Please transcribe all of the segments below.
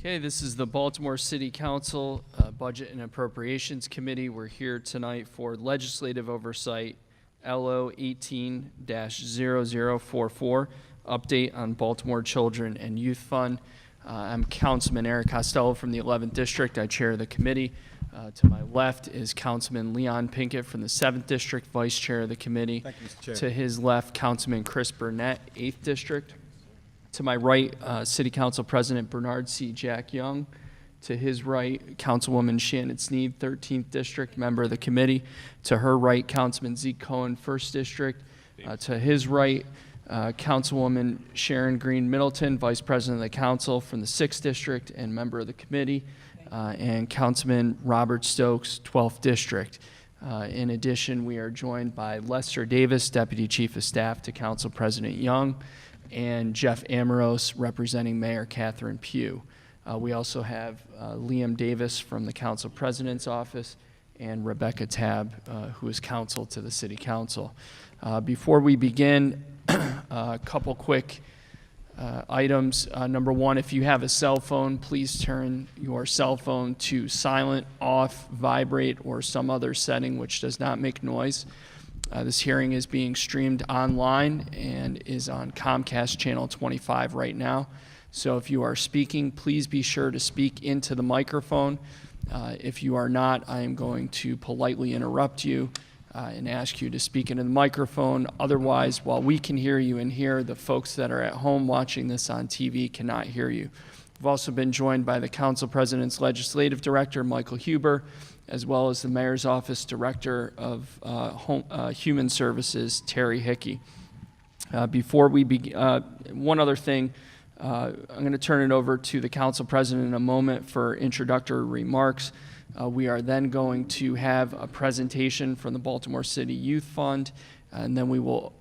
Okay, this is the Baltimore City Council Budget and Appropriations Committee. We're here tonight for legislative oversight, LO 18-0044, update on Baltimore Children and Youth Fund. I'm Councilman Eric Costello from the 11th District. I chair the committee. To my left is Councilman Leon Pinkett from the 7th District, Vice Chair of the committee. Thank you, Mr. Chair. To his left, Councilman Chris Burnett, 8th District. To my right, City Council President Bernard C. Jack Young. To his right, Councilwoman Shannon Sneed, 13th District, member of the committee. To her right, Councilman Zeke Cohen, 1st District. To his right, Councilwoman Sharon Green Middleton, Vice President of the Council from the 6th District and member of the committee. And Councilman Robert Stokes, 12th District. In addition, we are joined by Lester Davis, Deputy Chief of Staff to Council President Young, and Jeff Amoros representing Mayor Catherine Pugh. We also have Liam Davis from the Council President's Office and Rebecca Tabb, who is counsel to the City Council. Before we begin, a couple quick items. Number one, if you have a cell phone, please turn your cell phone to silent, off, vibrate, or some other setting which does not make noise. This hearing is being streamed online and is on Comcast Channel 25 right now. So if you are speaking, please be sure to speak into the microphone. If you are not, I am going to politely interrupt you and ask you to speak into the microphone. Otherwise, while we can hear you and hear, the folks that are at home watching this on TV cannot hear you. We've also been joined by the Council President's Legislative Director, Michael Huber, as well as the Mayor's Office Director of Human Services, Terry Hickey. Before we begin, one other thing, I'm going to turn it over to the Council President in a moment for introductory remarks. We are then going to have a presentation from the Baltimore City Youth Fund, and then we will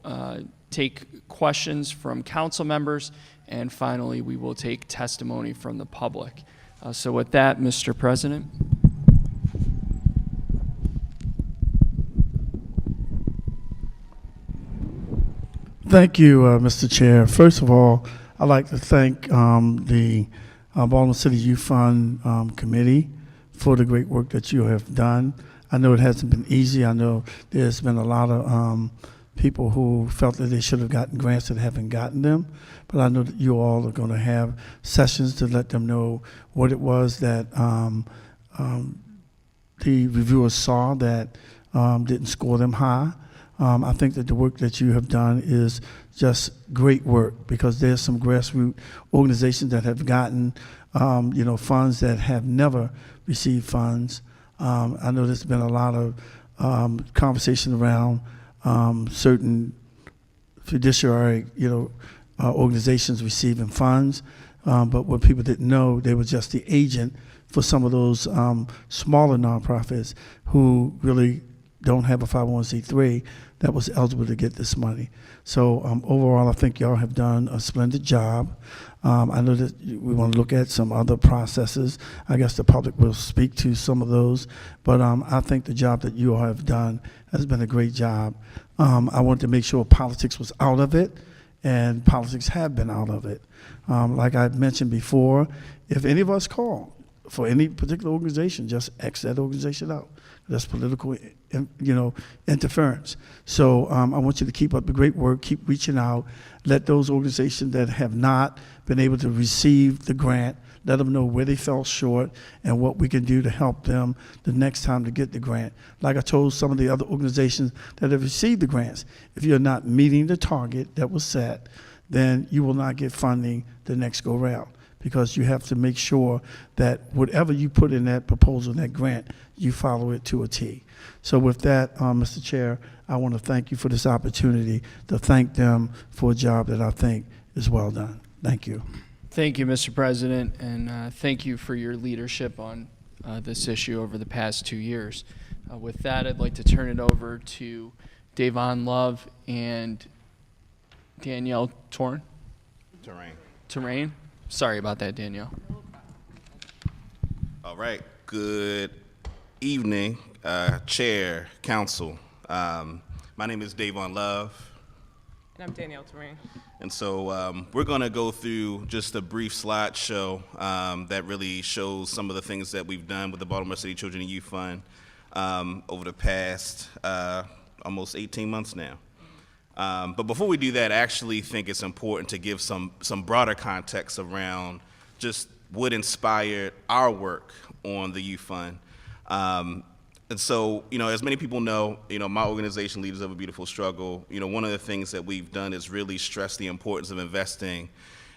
take questions from council members, and finally we will take testimony from the public. So with that, Mr. President. Thank you, Mr. Chair. First of all, I'd like to thank the Baltimore City Youth Fund Committee for the great work that you have done. I know it hasn't been easy. I know there's been a lot of people who felt that they should have gotten grants that haven't gotten them, but I know that you all are going to have sessions to let them know what it was that the reviewers saw that didn't score them high. I think that the work that you have done is just great work, because there's some grassroots organizations that have gotten funds that have never received funds. I know there's been a lot of conversation around certain fiduciary organizations receiving funds, but what people didn't know, they were just the agent for some of those smaller nonprofits who really don't have a 501c3 that was eligible to get this money. So overall, I think y'all have done a splendid job. I know that we want to look at some other processes. I guess the public will speak to some of those, but I think the job that you all have done has been a great job. I wanted to make sure politics was out of it, and politics have been out of it. Like I mentioned before, if any of us call for any particular organization, just X that organization out. That's political, interference. So I want you to keep up the great work, keep reaching out, let those organizations that have not been able to receive the grant, let them know where they fell short and what we can do to help them the next time to get the grant. Like I told some of the other organizations that have received the grants, if you're not meeting the target that was set, then you will not get funding the next go round, because you have to make sure that whatever you put in that proposal, that grant, you follow it to a T. So with that, Mr. Chair, I want to thank you for this opportunity to thank them for a job that I think is well done. Thank you. Thank you, Mr. President, and thank you for your leadership on this issue over the past 2 years. With that, I'd like to turn it over to Davon Love and Danielle Terrain. Sorry about that, Danielle. All right. Good evening, Chair, Council. My name is Davon Love. And I'm Danielle Terrain. And so we're going to go through just a brief slideshow that really shows some of the things that we've done with the Baltimore City Children and Youth Fund over the past almost 18 months now. But before we do that, I actually think it's important to give some broader context around just what inspired our work on the Youth Fund. And so, as many people know, my organization, Leaders of a Beautiful Struggle, one of the things that we've done is really stress the importance of investing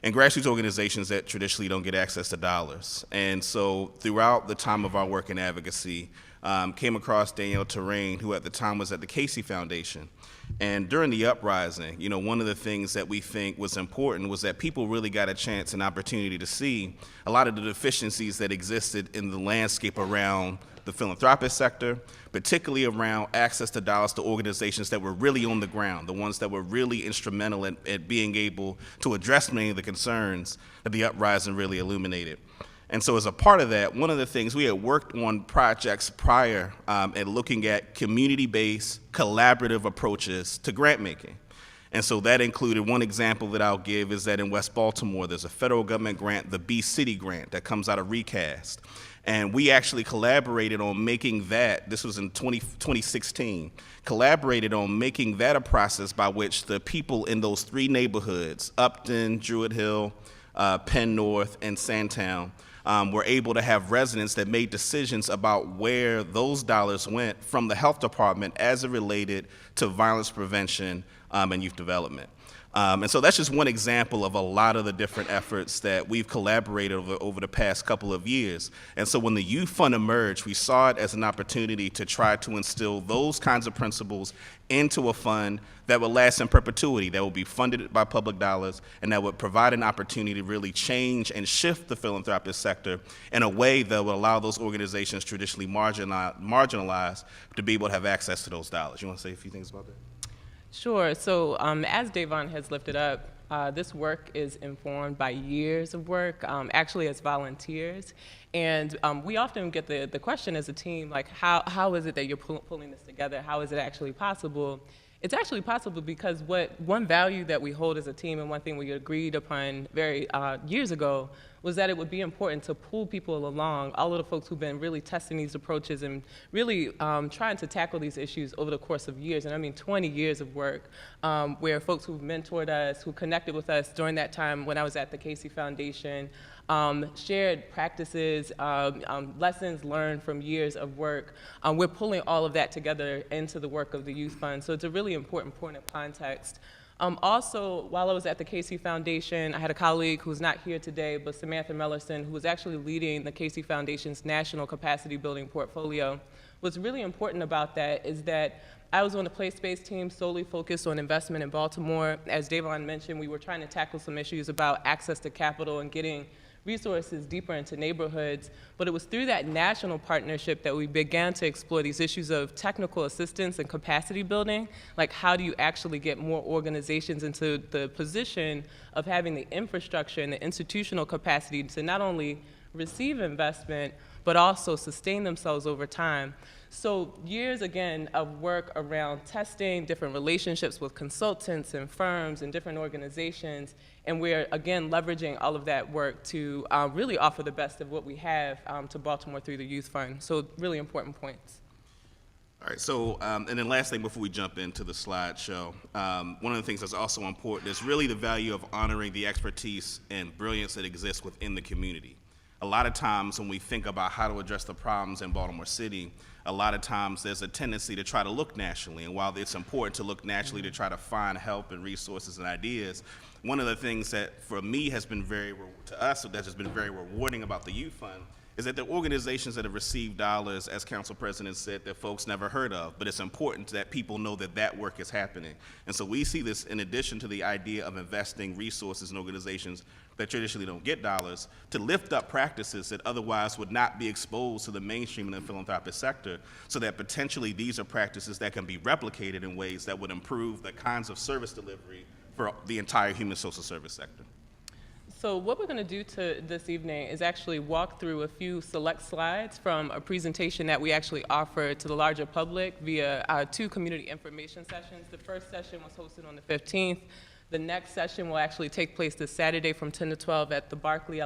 in grassroots organizations that traditionally don't get access to dollars. And so throughout the time of our work in advocacy, came across Danielle Terrain, who at the time was at the Casey Foundation. And during the uprising, one of the things that we think was important was that people really got a chance and opportunity to see a lot of the deficiencies that existed in the landscape around the philanthropic sector, particularly around access to dollars to organizations that were really on the ground, the ones that were really instrumental at being able to address many of the concerns that the uprising really illuminated. And so as a part of that, one of the things we had worked on projects prior at looking at community-based collaborative approaches to grant making. And so that included, one example that I'll give is that in West Baltimore, there's a federal government grant, the B-City grant, that comes out of RECAST. And we actually collaborated on making that, this was in 2016, collaborated on making that a process by which the people in those three neighborhoods, Upton, Druid Hill, Penn North, and Sandtown, were able to have residents that made decisions about where those dollars went from the health department as it related to violence prevention and youth development. And so that's just one example of a lot of the different efforts that we've collaborated over the past couple of years. And so when the Youth Fund emerged, we saw it as an opportunity to try to instill those kinds of principles into a fund that would last in perpetuity, that would be funded by public dollars, and that would provide an opportunity to really change and shift the philanthropic sector in a way that would allow those organizations traditionally marginalized to be able to have access to those dollars. You want to say a few things about that? Sure. So as Davon has lifted up, this work is informed by years of work, actually as volunteers. And we often get the question as a team, like, how is it that you're pulling this together? How is it actually possible? It's actually possible because one value that we hold as a team, and one thing we agreed upon very years ago, was that it would be important to pull people along, all of the folks who've been really testing these approaches and really trying to tackle these issues over the course of years, and I mean 20 years of work, where folks who've mentored us, who connected with us during that time when I was at the Casey Foundation, shared practices, lessons learned from years of work. We're pulling all of that together into the work of the Youth Fund, so it's a really important point of context. Also, while I was at the Casey Foundation, I had a colleague who's not here today, but Samantha Mellerson, who was actually leading the Casey Foundation's national capacity building portfolio. What's really important about that is that I was on the place-based team solely focused on investment in Baltimore. As Davon mentioned, we were trying to tackle some issues about access to capital and getting resources deeper into neighborhoods, but it was through that national partnership that we began to explore these issues of technical assistance and capacity building, like how do you actually get more organizations into the position of having the infrastructure and the institutional capacity to not only receive investment, but also sustain themselves over time. So years, again, of work around testing, different relationships with consultants and firms and different organizations, and we're, again, leveraging all of that work to really offer the best of what we have to Baltimore through the Youth Fund. So really important points. All right, so, and then last thing before we jump into the slideshow, one of the things that's also important is really the value of honoring the expertise and brilliance that exists within the community. A lot of times when we think about how to address the problems in Baltimore City, a lot of times there's a tendency to try to look nationally. And while it's important to look nationally to try to find help and resources and ideas, one of the things that for me has been to us, that has been very rewarding about the Youth Fund is that the organizations that have received dollars, as Council President said, that folks never heard of, but it's important that people know that that work is happening. And so we see this in addition to the idea of investing resources in organizations that traditionally don't get dollars to lift up practices that otherwise would not be exposed to the mainstream in the philanthropic sector, so that potentially these are practices that can be replicated in ways that would improve the kinds of service delivery for the entire human social service sector. So what we're going to do this evening is actually walk through a few select slides from a presentation that we actually offer to the larger public via 2 community information sessions. The first session was hosted on the 15th. The next session will actually take place this Saturday from 10 to 12 at the Barkley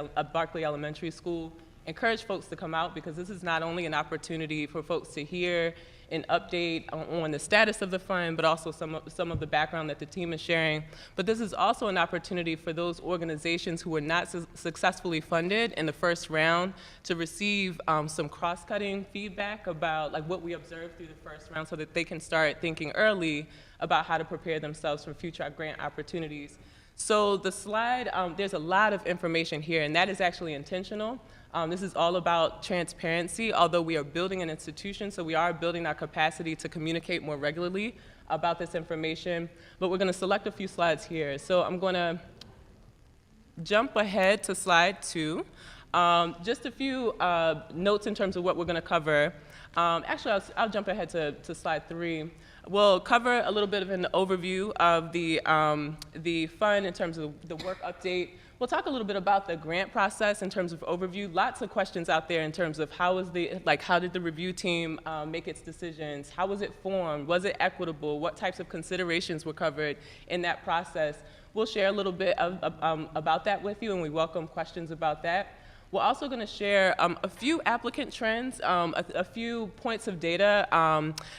Elementary School. Encourage folks to come out because this is not only an opportunity for folks to hear an update on the status of the fund, but also some of the background that the team is sharing. But this is also an opportunity for those organizations who were not successfully funded in the first round to receive some cross-cutting feedback about like what we observed through the first round so that they can start thinking early about how to prepare themselves for future grant opportunities. So the slide, there's a lot of information here, and that is actually intentional. This is all about transparency, although we are building an institution, so we are building our capacity to communicate more regularly about this information. But we're going to select a few slides here. So I'm going to jump ahead to slide 2. Just a few notes in terms of what we're going to cover. Actually, I'll jump ahead to slide 3. We'll cover a little bit of an overview of the fund in terms of the work update. We'll talk a little bit about the grant process in terms of overview. Lots of questions out there in terms of how did the review team make its decisions? How was it formed? Was it equitable? What types of considerations were covered in that process? We'll share a little bit about that with you, and we welcome questions about that. We're also going to share a few applicant trends, a few points of data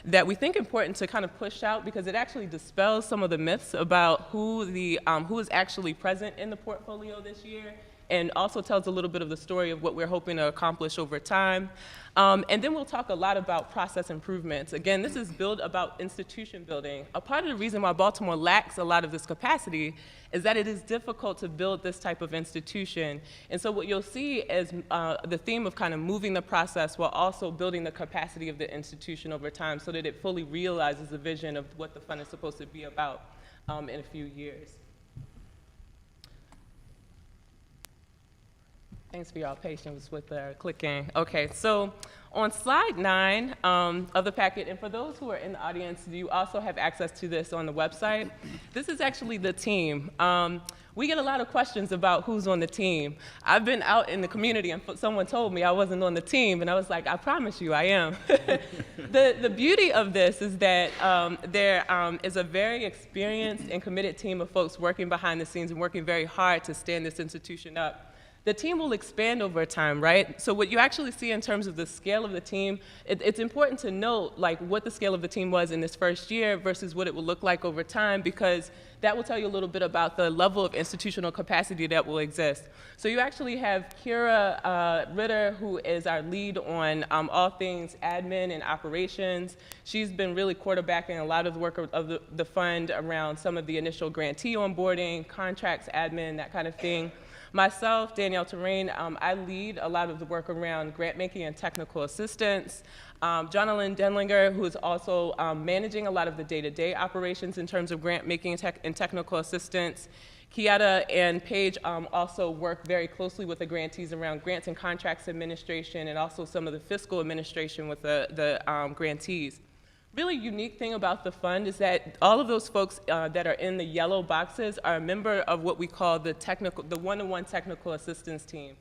that we think important to kind of push out because it actually dispels some of the myths about who is actually present in the portfolio this year, and also tells a little bit of the story of what we're hoping to accomplish over time. And then we'll talk a lot about process improvements. Again, this is about institution building. A part of the reason why Baltimore lacks a lot of this capacity is that it is difficult to build this type of institution. And so what you'll see is the theme of kind of moving the process while also building the capacity of the institution over time so that it fully realizes the vision of what the fund is supposed to be about in a few years. Thanks for your patience with the clicking. Okay, so on slide 9 of the packet, and for those who are in the audience, you also have access to this on the website. This is actually the team. We get a lot of questions about who's on the team. I've been out in the community and someone told me I wasn't on the team, and I was like, I promise you I am. The beauty of this is that there is a very experienced and committed team of folks working behind the scenes and working very hard to stand this institution up. The team will expand over time, right? So what you actually see in terms of the scale of the team, it's important to note like what the scale of the team was in this first year versus what it will look like over time, because that will tell you a little bit about the level of institutional capacity that will exist. So you actually have Kira Ritter, who is our lead on all things admin and operations. She's been really quarterbacking a lot of the work of the fund around some of the initial grantee onboarding, contracts, admin, that kind of thing. Myself, Danielle Terrain, I lead a lot of the work around grant making and technical assistance. Jonalyn Denlinger, who is also managing a lot of the day-to-day operations in terms of grant making and technical assistance. Kieta and Paige also work very closely with the grantees around grants and contracts administration and also some of the fiscal administration with the grantees. Really unique thing about the fund is that all of those folks that are in the yellow boxes are a member of what we call the one-on-one technical assistance team.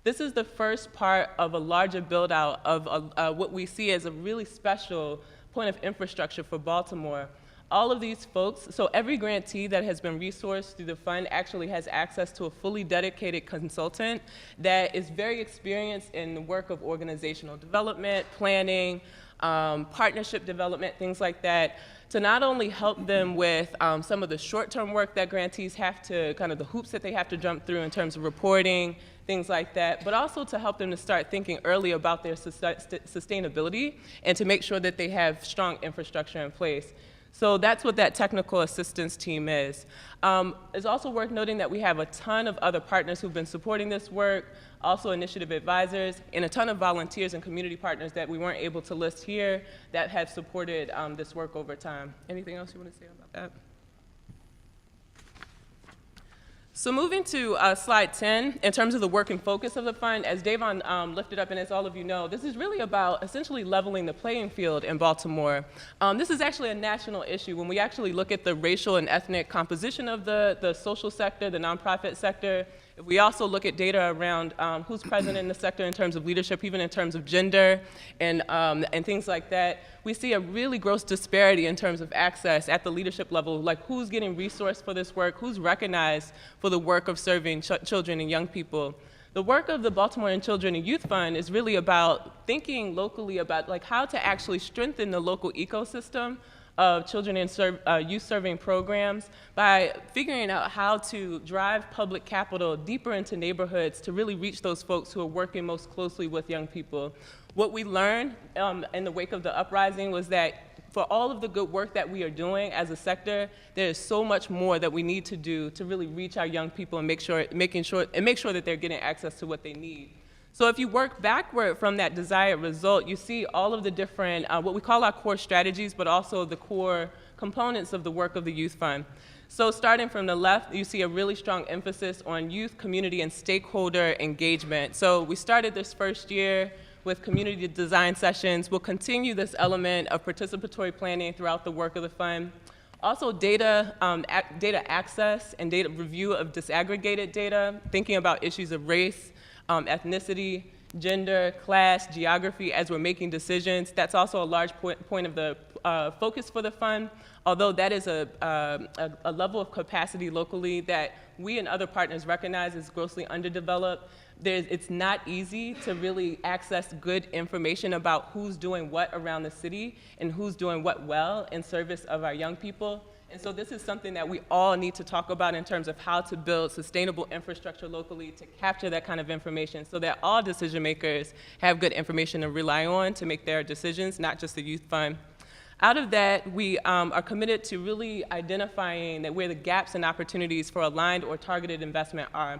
This is the first part of a larger build-out of what we see as a really special point of infrastructure for Baltimore. All of these folks, so every grantee that has been resourced through the fund actually has access to a fully dedicated consultant that is very experienced in the work of organizational development, planning, partnership development, things like that, to not only help them with some of the short-term work that grantees have to, kind of the hoops that they have to jump through in terms of reporting, things like that, but also to help them to start thinking early about their sustainability and to make sure that they have strong infrastructure in place. So that's what that technical assistance team is. It's also worth noting that we have a ton of other partners who've been supporting this work, also initiative advisors, and a ton of volunteers and community partners that we weren't able to list here that have supported this work over time. Anything else you want to say about that? So moving to slide 10, in terms of the work and focus of the fund, as Davon lifted up and as all of you know, this is really about essentially leveling the playing field in Baltimore. This is actually a national issue. When we actually look at the racial and ethnic composition of the social sector, the nonprofit sector, we also look at data around who's present in the sector in terms of leadership, even in terms of gender and things like that. We see a really gross disparity in terms of access at the leadership level, like who's getting resourced for this work, who's recognized for the work of serving children and young people. The work of the Baltimore Children and Youth Fund is really about thinking locally about like how to actually strengthen the local ecosystem of children and youth serving programs by figuring out how to drive public capital deeper into neighborhoods to really reach those folks who are working most closely with young people. What we learned in the wake of the uprising was that for all of the good work that we are doing as a sector, there is so much more that we need to do to really reach our young people and make sure that they're getting access to what they need. So if you work backward from that desired result, you see all of the different, what we call our core strategies, but also the core components of the work of the Youth Fund. So starting from the left, you see a really strong emphasis on youth, community, and stakeholder engagement. So we started this first year with community design sessions. We'll continue this element of participatory planning throughout the work of the fund. Also data access and data review of disaggregated data, thinking about issues of race, ethnicity, gender, class, geography as we're making decisions. That's also a large point of the focus for the fund, although that is a level of capacity locally that we and other partners recognize is grossly underdeveloped. It's not easy to really access good information about who's doing what around the city and who's doing what well in service of our young people. And so this is something that we all need to talk about in terms of how to build sustainable infrastructure locally to capture that kind of information so that all decision makers have good information to rely on to make their decisions, not just the Youth Fund. Out of that, we are committed to really identifying that where the gaps and opportunities for aligned or targeted investment are.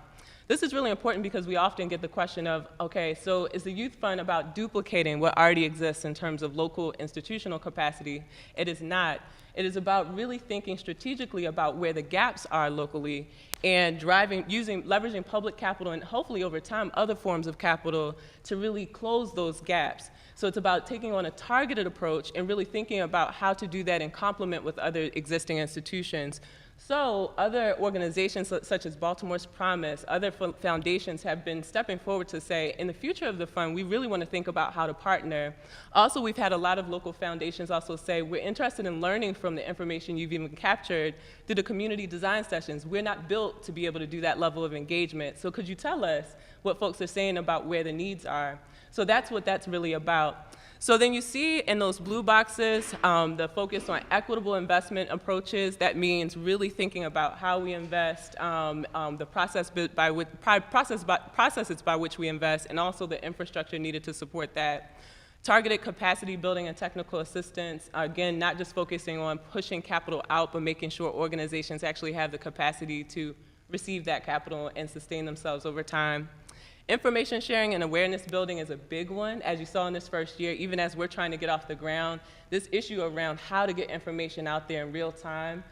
This is really important because we often get the question of, okay, so is the Youth Fund about duplicating what already exists in terms of local institutional capacity? It is not. It is about really thinking strategically about where the gaps are locally and leveraging public capital and hopefully over time other forms of capital to really close those gaps. So it's about taking on a targeted approach and really thinking about how to do that in complement with other existing institutions. So other organizations such as Baltimore's Promise, other foundations have been stepping forward to say, in the future of the fund, we really want to think about how to partner. Also, we've had a lot of local foundations also say, we're interested in learning from the information you've even captured through the community design sessions. We're not built to be able to do that level of engagement. So could you tell us what folks are saying about where the needs are? So that's what that's really about. So then you see in those blue boxes the focus on equitable investment approaches. That means really thinking about how we invest, the processes by which we invest, and also the infrastructure needed to support that. Targeted capacity building and technical assistance, again, not just focusing on pushing capital out, but making sure organizations actually have the capacity to receive that capital and sustain themselves over time. Information sharing and awareness building is a big one, as you saw in this first year, even as we're trying to get off the ground. This issue around how to get information out there in real time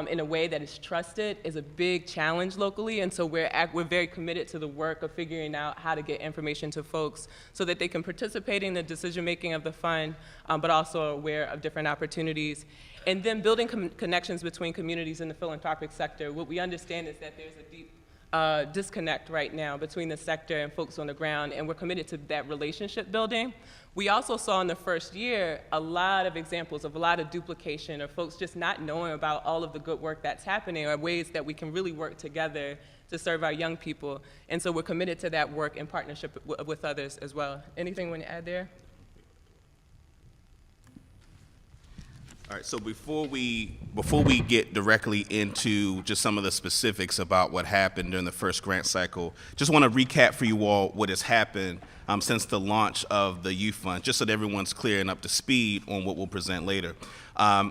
in a way that is trusted is a big challenge locally, and so we're very committed to the work of figuring out how to get information to folks so that they can participate in the decision-making of the fund, but also aware of different opportunities. And then building connections between communities in the philanthropic sector. What we understand is that there's a deep disconnect right now between the sector and folks on the ground, and we're committed to that relationship building. We also saw in the first year a lot of examples of a lot of duplication or folks just not knowing about all of the good work that's happening or ways that we can really work together to serve our young people. And so we're committed to that work in partnership with others as well. Anything you want to add there? All right, so before we get directly into just some of the specifics about what happened during the first grant cycle, just want to recap for you all what has happened since the launch of the Youth Fund, just so that everyone's clear and up to speed on what we'll present later.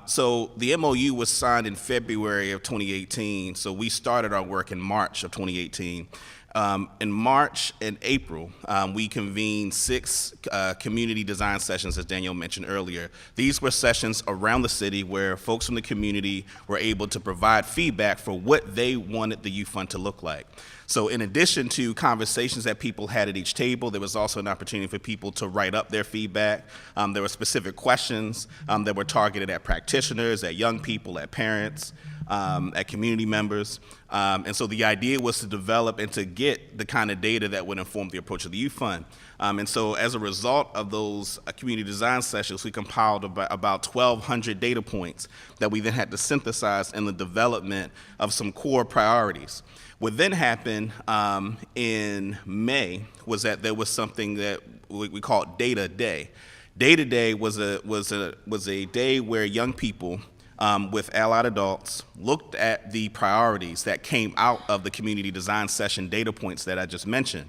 So the MOU was signed in February of 2018, so we started our work in March of 2018. In March and April, we convened 6 community design sessions, as Danielle mentioned earlier. These were sessions around the city where folks from the community were able to provide feedback for what they wanted the youth fund to look like. So in addition to conversations that people had at each table, there was also an opportunity for people to write up their feedback. There were specific questions that were targeted at practitioners, at young people, at parents, at community members. And so the idea was to develop and to get the kind of data that would inform the approach of the youth fund. And so as a result of those community design sessions, we compiled about 1,200 data points that we then had to synthesize in the development of some core priorities. What then happened in May was that there was something that we called Data Day. Data Day was a day where young people with allied adults looked at the priorities that came out of the community design session data points that I just mentioned.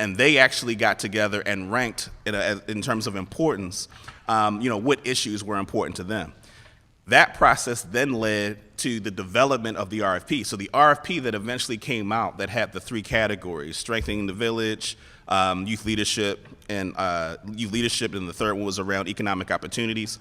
And they actually got together and ranked in terms of importance, what issues were important to them. That process then led to the development of the RFP. So the RFP that eventually came out that had the 3 categories: strengthening the village, youth leadership, and the third one was around economic opportunities.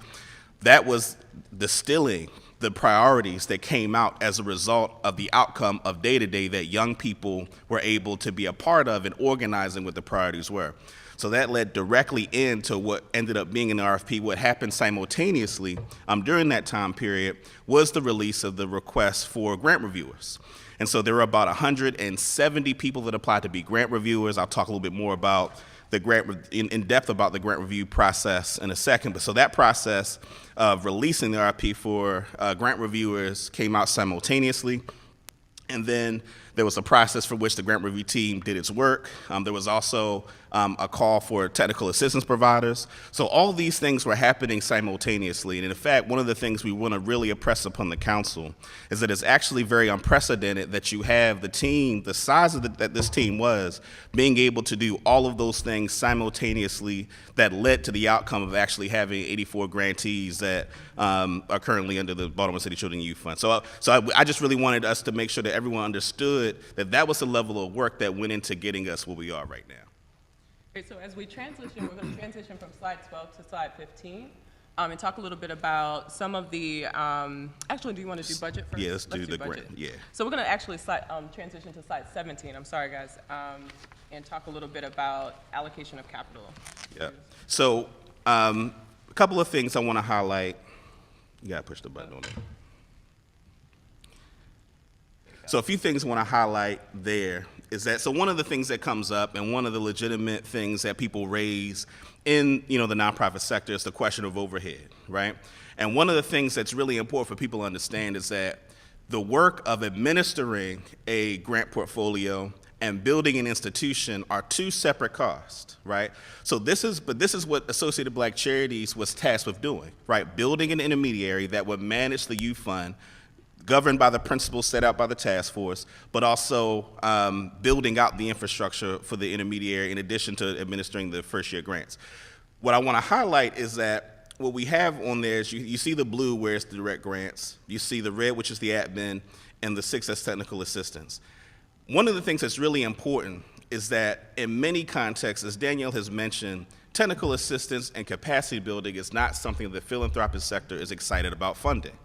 That was distilling the priorities that came out as a result of the outcome of Data Day that young people were able to be a part of and organizing what the priorities were. So that led directly into what ended up being an RFP. What happened simultaneously during that time period was the release of the request for grant reviewers. And so there were about 170 people that applied to be grant reviewers. I'll talk a little bit more about the grant in depth about the grant review process in a second. But so that process of releasing the RFP for grant reviewers came out simultaneously. And then there was a process for which the grant review team did its work. There was also a call for technical assistance providers. So all these things were happening simultaneously. And in fact, one of the things we want to really impress upon the council is that it's actually very unprecedented that you have the team, the size of that this team was, being able to do all of those things simultaneously that led to the outcome of actually having 84 grantees that are currently under the Baltimore City Children and Youth Fund. So I just really wanted us to make sure that everyone understood that that was the level of work that went into getting us where we are right now. Okay, so as we transition, we're going to transition from slide 12 to slide 15 and talk a little bit about some of the, actually, do you want to do budget first? Yeah, let's do the budget. grant, yeah. So we're going to actually transition to slide 17, I'm sorry guys, and talk a little bit about allocation of capital. Yeah. So a couple of things I want to highlight. You got to push the button on it. So a few things I want to highlight there is that, so one of the things that comes up and one of the legitimate things that people raise in, the nonprofit sector is the question of overhead, right? And one of the things that's really important for people to understand is that the work of administering a grant portfolio and building an institution are 2 separate costs, right? So this is what Associated Black Charities was tasked with doing, right? Building an intermediary that would manage the youth fund, governed by the principles set out by the task force, but also building out the infrastructure for the intermediary in addition to administering the first-year grants. What I want to highlight is that what we have on there is you see the blue where it's the direct grants, you see the red, which is the admin, and the 6 as technical assistance. One of the things that's really important is that in many contexts, as Danielle has mentioned, technical assistance and capacity building is not something the philanthropic sector is excited about funding.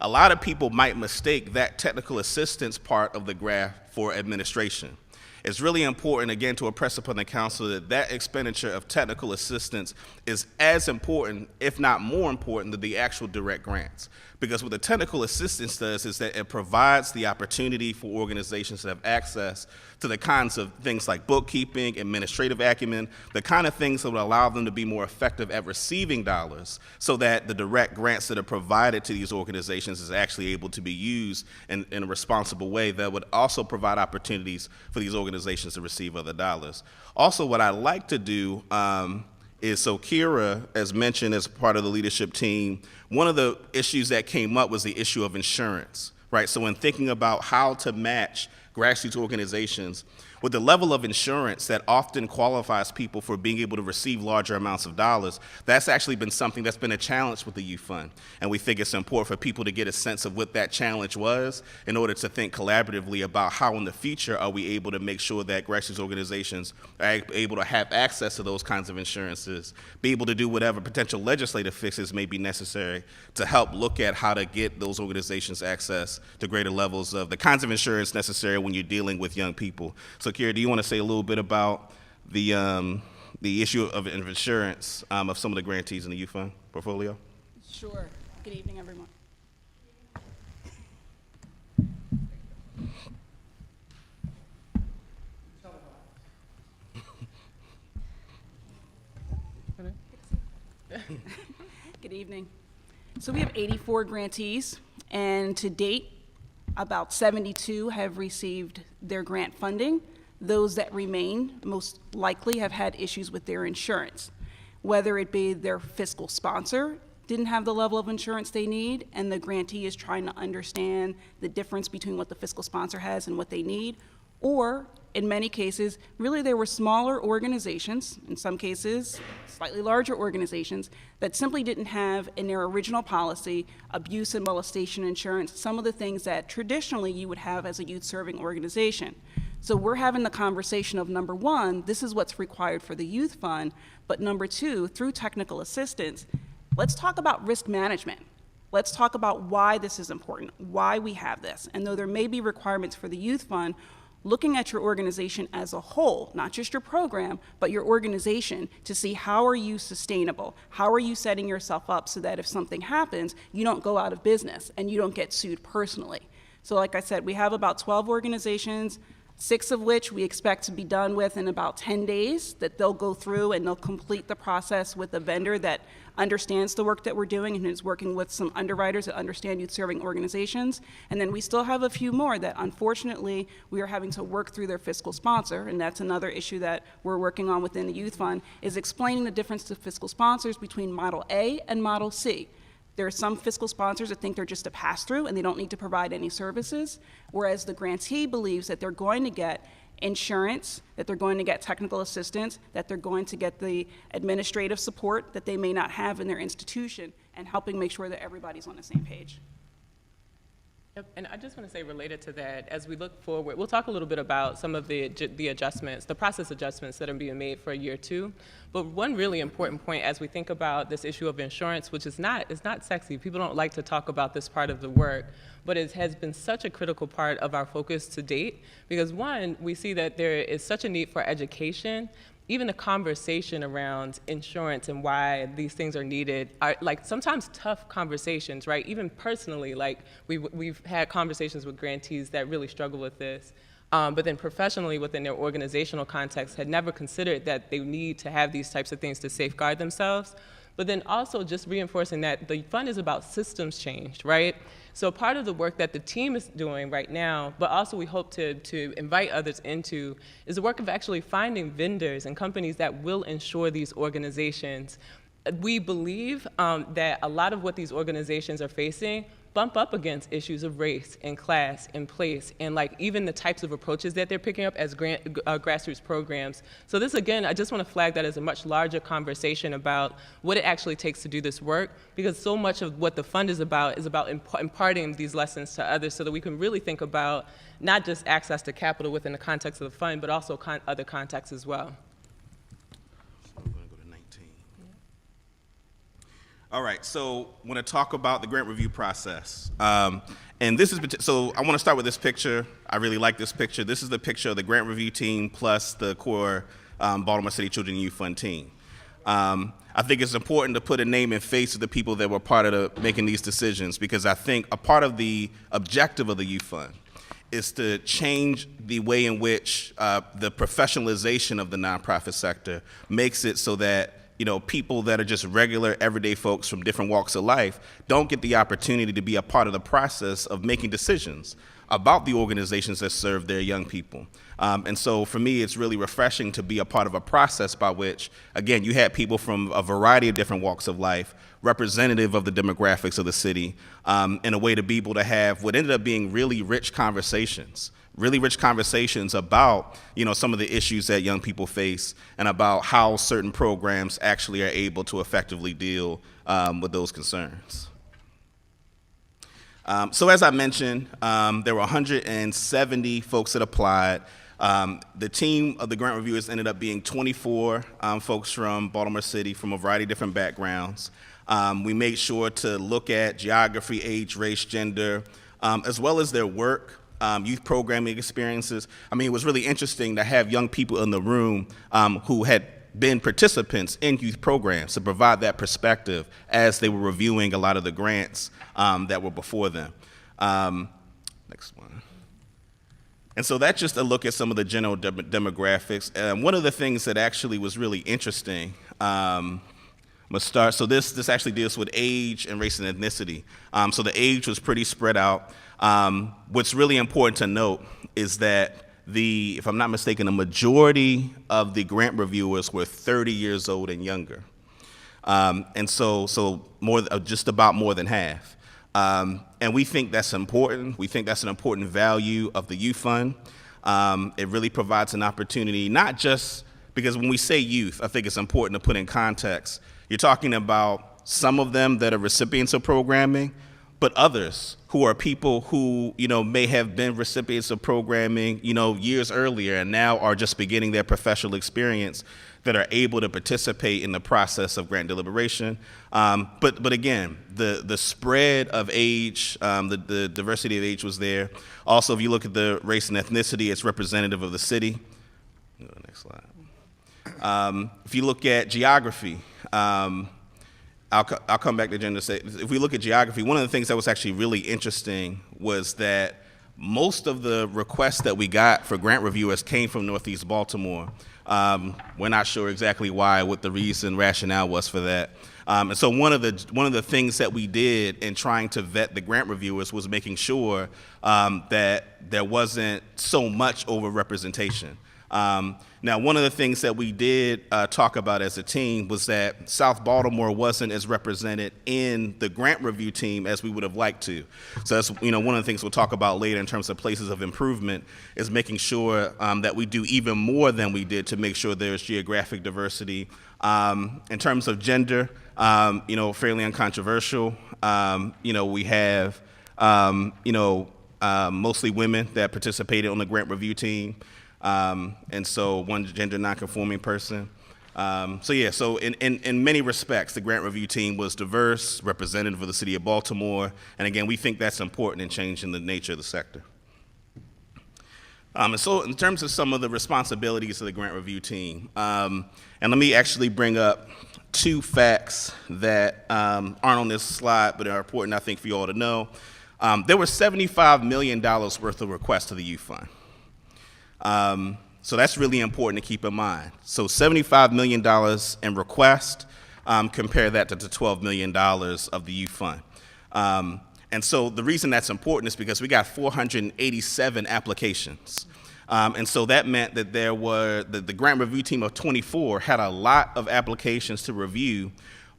A lot of people might mistake that technical assistance part of the graph for administration. It's really important, again, to impress upon the council that that expenditure of technical assistance is as important, if not more important, than the actual direct grants. Because what the technical assistance does is that it provides the opportunity for organizations to have access to the kinds of things like bookkeeping, administrative acumen, the kind of things that would allow them to be more effective at receiving dollars so that the direct grants that are provided to these organizations is actually able to be used in a responsible way that would also provide opportunities for these organizations to receive other dollars. Also, what I like to do is, so Kira, as mentioned as part of the leadership team, one of the issues that came up was the issue of insurance, right? So when thinking about how to match grassroots organizations, with the level of insurance that often qualifies people for being able to receive larger amounts of dollars, that's actually been something that's been a challenge with the Youth Fund. And we think it's important for people to get a sense of what that challenge was in order to think collaboratively about how in the future are we able to make sure that grassroots organizations are able to have access to those kinds of insurances, be able to do whatever potential legislative fixes may be necessary to help look at how to get those organizations access to greater levels of the kinds of insurance necessary when you're dealing with young people. So Kira, do you want to say a little bit about the issue of insurance of some of the grantees in the Youth Fund portfolio? Sure. Good evening, everyone. Good evening. So we have 84 grantees, and to date, about 72 have received their grant funding. Those that remain most likely have had issues with their insurance, whether it be their fiscal sponsor didn't have the level of insurance they need, and the grantee is trying to understand the difference between what the fiscal sponsor has and what they need, or in many cases, really there were smaller organizations, in some cases slightly larger organizations, that simply didn't have in their original policy abuse and molestation insurance, some of the things that traditionally you would have as a youth-serving organization. So we're having the conversation of, number one, this is what's required for the Youth Fund, but number two, through technical assistance, let's talk about risk management. Let's talk about why this is important, why we have this. And though there may be requirements for the Youth Fund, looking at your organization as a whole, not just your program, but your organization to see how are you sustainable? How are you setting yourself up so that if something happens, you don't go out of business and you don't get sued personally. So like I said, we have about 12 organizations, 6 of which we expect to be done with in about 10 days, that they'll go through and they'll complete the process with a vendor that understands the work that we're doing and is working with some underwriters that understand youth-serving organizations. And then we still have a few more that unfortunately we are having to work through their fiscal sponsor, and that's another issue that we're working on within the Youth Fund, is explaining the difference to fiscal sponsors between Model A and Model C. There are some fiscal sponsors that think they're just a pass-through and they don't need to provide any services, whereas the grantee believes that they're going to get insurance, that they're going to get technical assistance, that they're going to get the administrative support that they may not have in their institution, and helping make sure that everybody's on the same page. Yep, and I just want to say related to that, as we look forward, we'll talk a little bit about some of the adjustments, the process adjustments that are being made for year 2. But one really important point as we think about this issue of insurance, which is it's not sexy. People don't like to talk about this part of the work, but it has been such a critical part of our focus to date, because one, we see that there is such a need for education. Even the conversation around insurance and why these things are needed are like sometimes tough conversations, right? Even personally, like we've had conversations with grantees that really struggle with this. But then professionally within their organizational context had never considered that they need to have these types of things to safeguard themselves. But then also just reinforcing that the fund is about systems change, right? So part of the work that the team is doing right now, but also we hope to invite others into, is the work of actually finding vendors and companies that will insure these organizations. We believe that a lot of what these organizations are facing bump up against issues of race and class and place, and like even the types of approaches that they're picking up as grassroots programs. So this, again, I just want to flag that as a much larger conversation about what it actually takes to do this work, because so much of what the fund is about imparting these lessons to others so that we can really think about not just access to capital within the context of the fund, but also other contexts as well. All right, so I want to talk about the grant review process. And this is, so I want to start with this picture. I really like this picture. This is the picture of the grant review team plus the core Baltimore City Children and Youth Fund team. I think it's important to put a name and face to the people that were part of making these decisions, because I think a part of the objective of the Youth Fund is to change the way in which the professionalization of the nonprofit sector makes it so that people that are just regular, everyday folks from different walks of life don't get the opportunity to be a part of the process of making decisions about the organizations that serve their young people. And so for me, it's really refreshing to be a part of a process by which, again, you had people from a variety of different walks of life, representative of the demographics of the city, in a way to be able to have what ended up being really rich conversations, really rich conversations about, some of the issues that young people face and about how certain programs actually are able to effectively deal with those concerns. So as I mentioned, there were 170 folks that applied. The team of the grant reviewers ended up being 24 folks from Baltimore City from a variety of different backgrounds. We made sure to look at geography, age, race, gender, as well as their work, youth programming experiences. I mean, it was really interesting to have young people in the room who had been participants in youth programs to provide that perspective as they were reviewing a lot of the grants that were before them. Next one. And so that's just a look at some of the general demographics. One of the things that actually was really interesting, so this actually deals with age and race and ethnicity. So the age was pretty spread out. What's really important to note is that if I'm not mistaken, the majority of the grant reviewers were 30 years old and younger. And so just about more than half. And we think that's important. We think that's an important value of the Youth Fund. It really provides an opportunity, not just because when we say youth, I think it's important to put in context. You're talking about some of them that are recipients of programming, but others who are people who, may have been recipients of programming, years earlier and now are just beginning their professional experience that are able to participate in the process of grant deliberation. But again, the spread of age, the diversity of age was there. Also, if you look at the race and ethnicity, it's representative of the city. Go to the next slide. If you look at geography, I'll come back to gender. If we look at geography, one of the things that was actually really interesting was that most of the requests that we got for grant reviewers came from Northeast Baltimore. We're not sure exactly why, what the rationale was for that. And so one of the things that we did in trying to vet the grant reviewers was making sure that there wasn't so much overrepresentation. Now, one of the things that we did talk about as a team was that South Baltimore wasn't as represented in the grant review team as we would have liked to. So that's one of the things we'll talk about later in terms of places of improvement is making sure that we do even more than we did to make sure there's geographic diversity. In terms of gender, fairly uncontroversial. We have mostly women that participated on the grant review team. And so one gender nonconforming person. So in many respects, the grant review team was diverse, representative of the city of Baltimore, and again, we think that's important in changing the nature of the sector. And so in terms of some of the responsibilities of the grant review team, and let me actually bring up two facts that aren't on this slide, but are important, I think, for you all to know. There were $75 million worth of requests to the Youth Fund. So that's really important to keep in mind. So $75 million in request, compare that to the $12 million of the Youth Fund. And so the reason that's important is because we got 487 applications. And so that meant that the grant review team of 24 had a lot of applications to review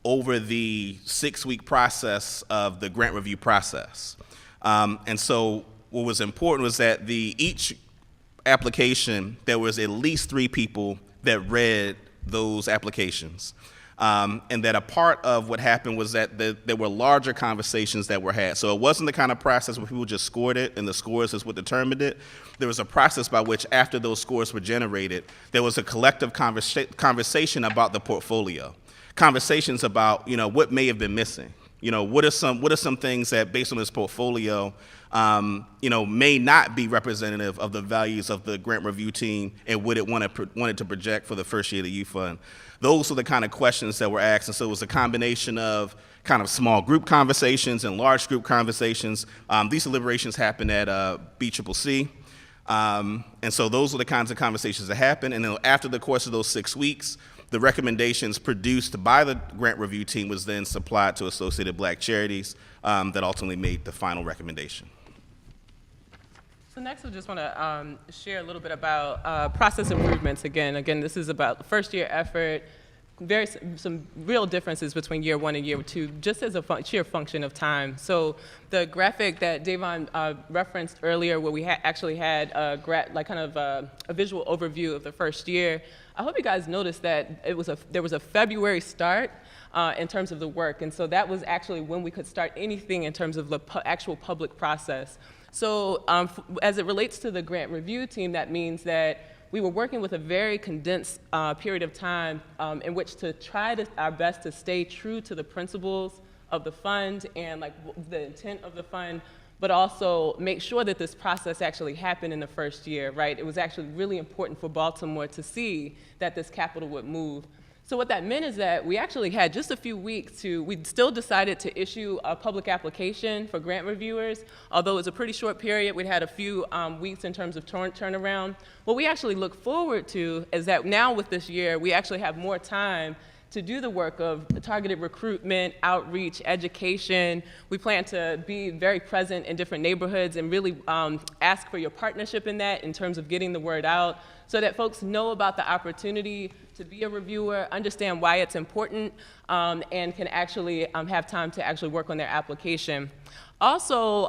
over the 6-week process of the grant review process. And so what was important was that each application, there was at least 3 people that read those applications. And that a part of what happened was that there were larger conversations that were had. So it wasn't the kind of process where people just scored it and the scores is what determined it. There was a process by which after those scores were generated, there was a collective conversation about the portfolio. Conversations about, what may have been missing. What are some things that based on this portfolio, may not be representative of the values of the grant review team and what it wanted to project for the first year of the Youth Fund. Those are the kind of questions that were asked, and so it was a combination of kind of small group conversations and large group conversations. These deliberations happened at BCCC, and so those were the kinds of conversations that happened, and then after the course of those 6 weeks, the recommendations produced by the grant review team was then supplied to Associated Black Charities that ultimately made the final recommendation. So next, we just want to share a little bit about process improvements. Again, this is about the first year effort, some real differences between year one and year two, just as a sheer function of time. So the graphic that Davon referenced earlier, where we actually had a visual overview of the first year, I hope you guys noticed that there was a February start in terms of the work, and so that was actually when we could start anything in terms of the actual public process. So as it relates to the grant review team, that means that we were working with a very condensed period of time in which to try our best to stay true to the principles of the fund and the intent of the fund, but also make sure that this process actually happened in the first year, right? It was actually really important for Baltimore to see that this capital would move. So what that meant is that we actually had just a few weeks we still decided to issue a public application for grant reviewers. Although it was a pretty short period, we'd had a few weeks in terms of turnaround. What we actually look forward to is that now with this year, we actually have more time to do the work of targeted recruitment, outreach, education. We plan to be very present in different neighborhoods and really ask for your partnership in that in terms of getting the word out so that folks know about the opportunity to be a reviewer, understand why it's important, and can actually have time to actually work on their application. Also,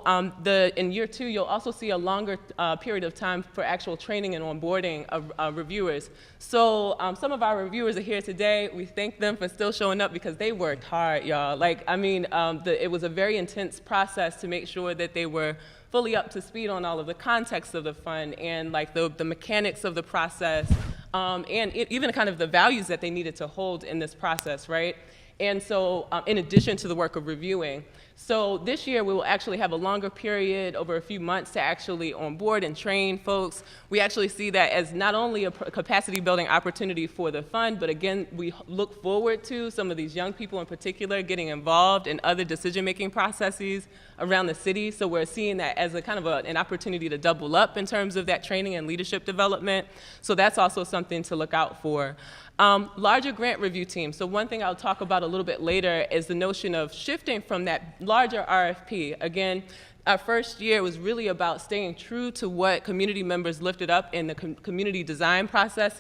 in year two, you'll also see a longer period of time for actual training and onboarding of reviewers. So some of our reviewers are here today. We thank them for still showing up because they worked hard, y'all. It was a very intense process to make sure that they were fully up to speed on all of the context of the fund and the mechanics of the process, and even kind of the values that they needed to hold in this process, right? And so in addition to the work of reviewing. So this year we will actually have a longer period over a few months to actually onboard and train folks. We actually see that as not only a capacity building opportunity for the fund, but again, we look forward to some of these young people in particular getting involved in other decision-making processes around the city. So we're seeing that as a kind of an opportunity to double up in terms of that training and leadership development. So that's also something to look out for. Larger grant review team. So one thing I'll talk about a little bit later is the notion of shifting from that larger RFP. Again, our first year was really about staying true to what community members lifted up in the community design process,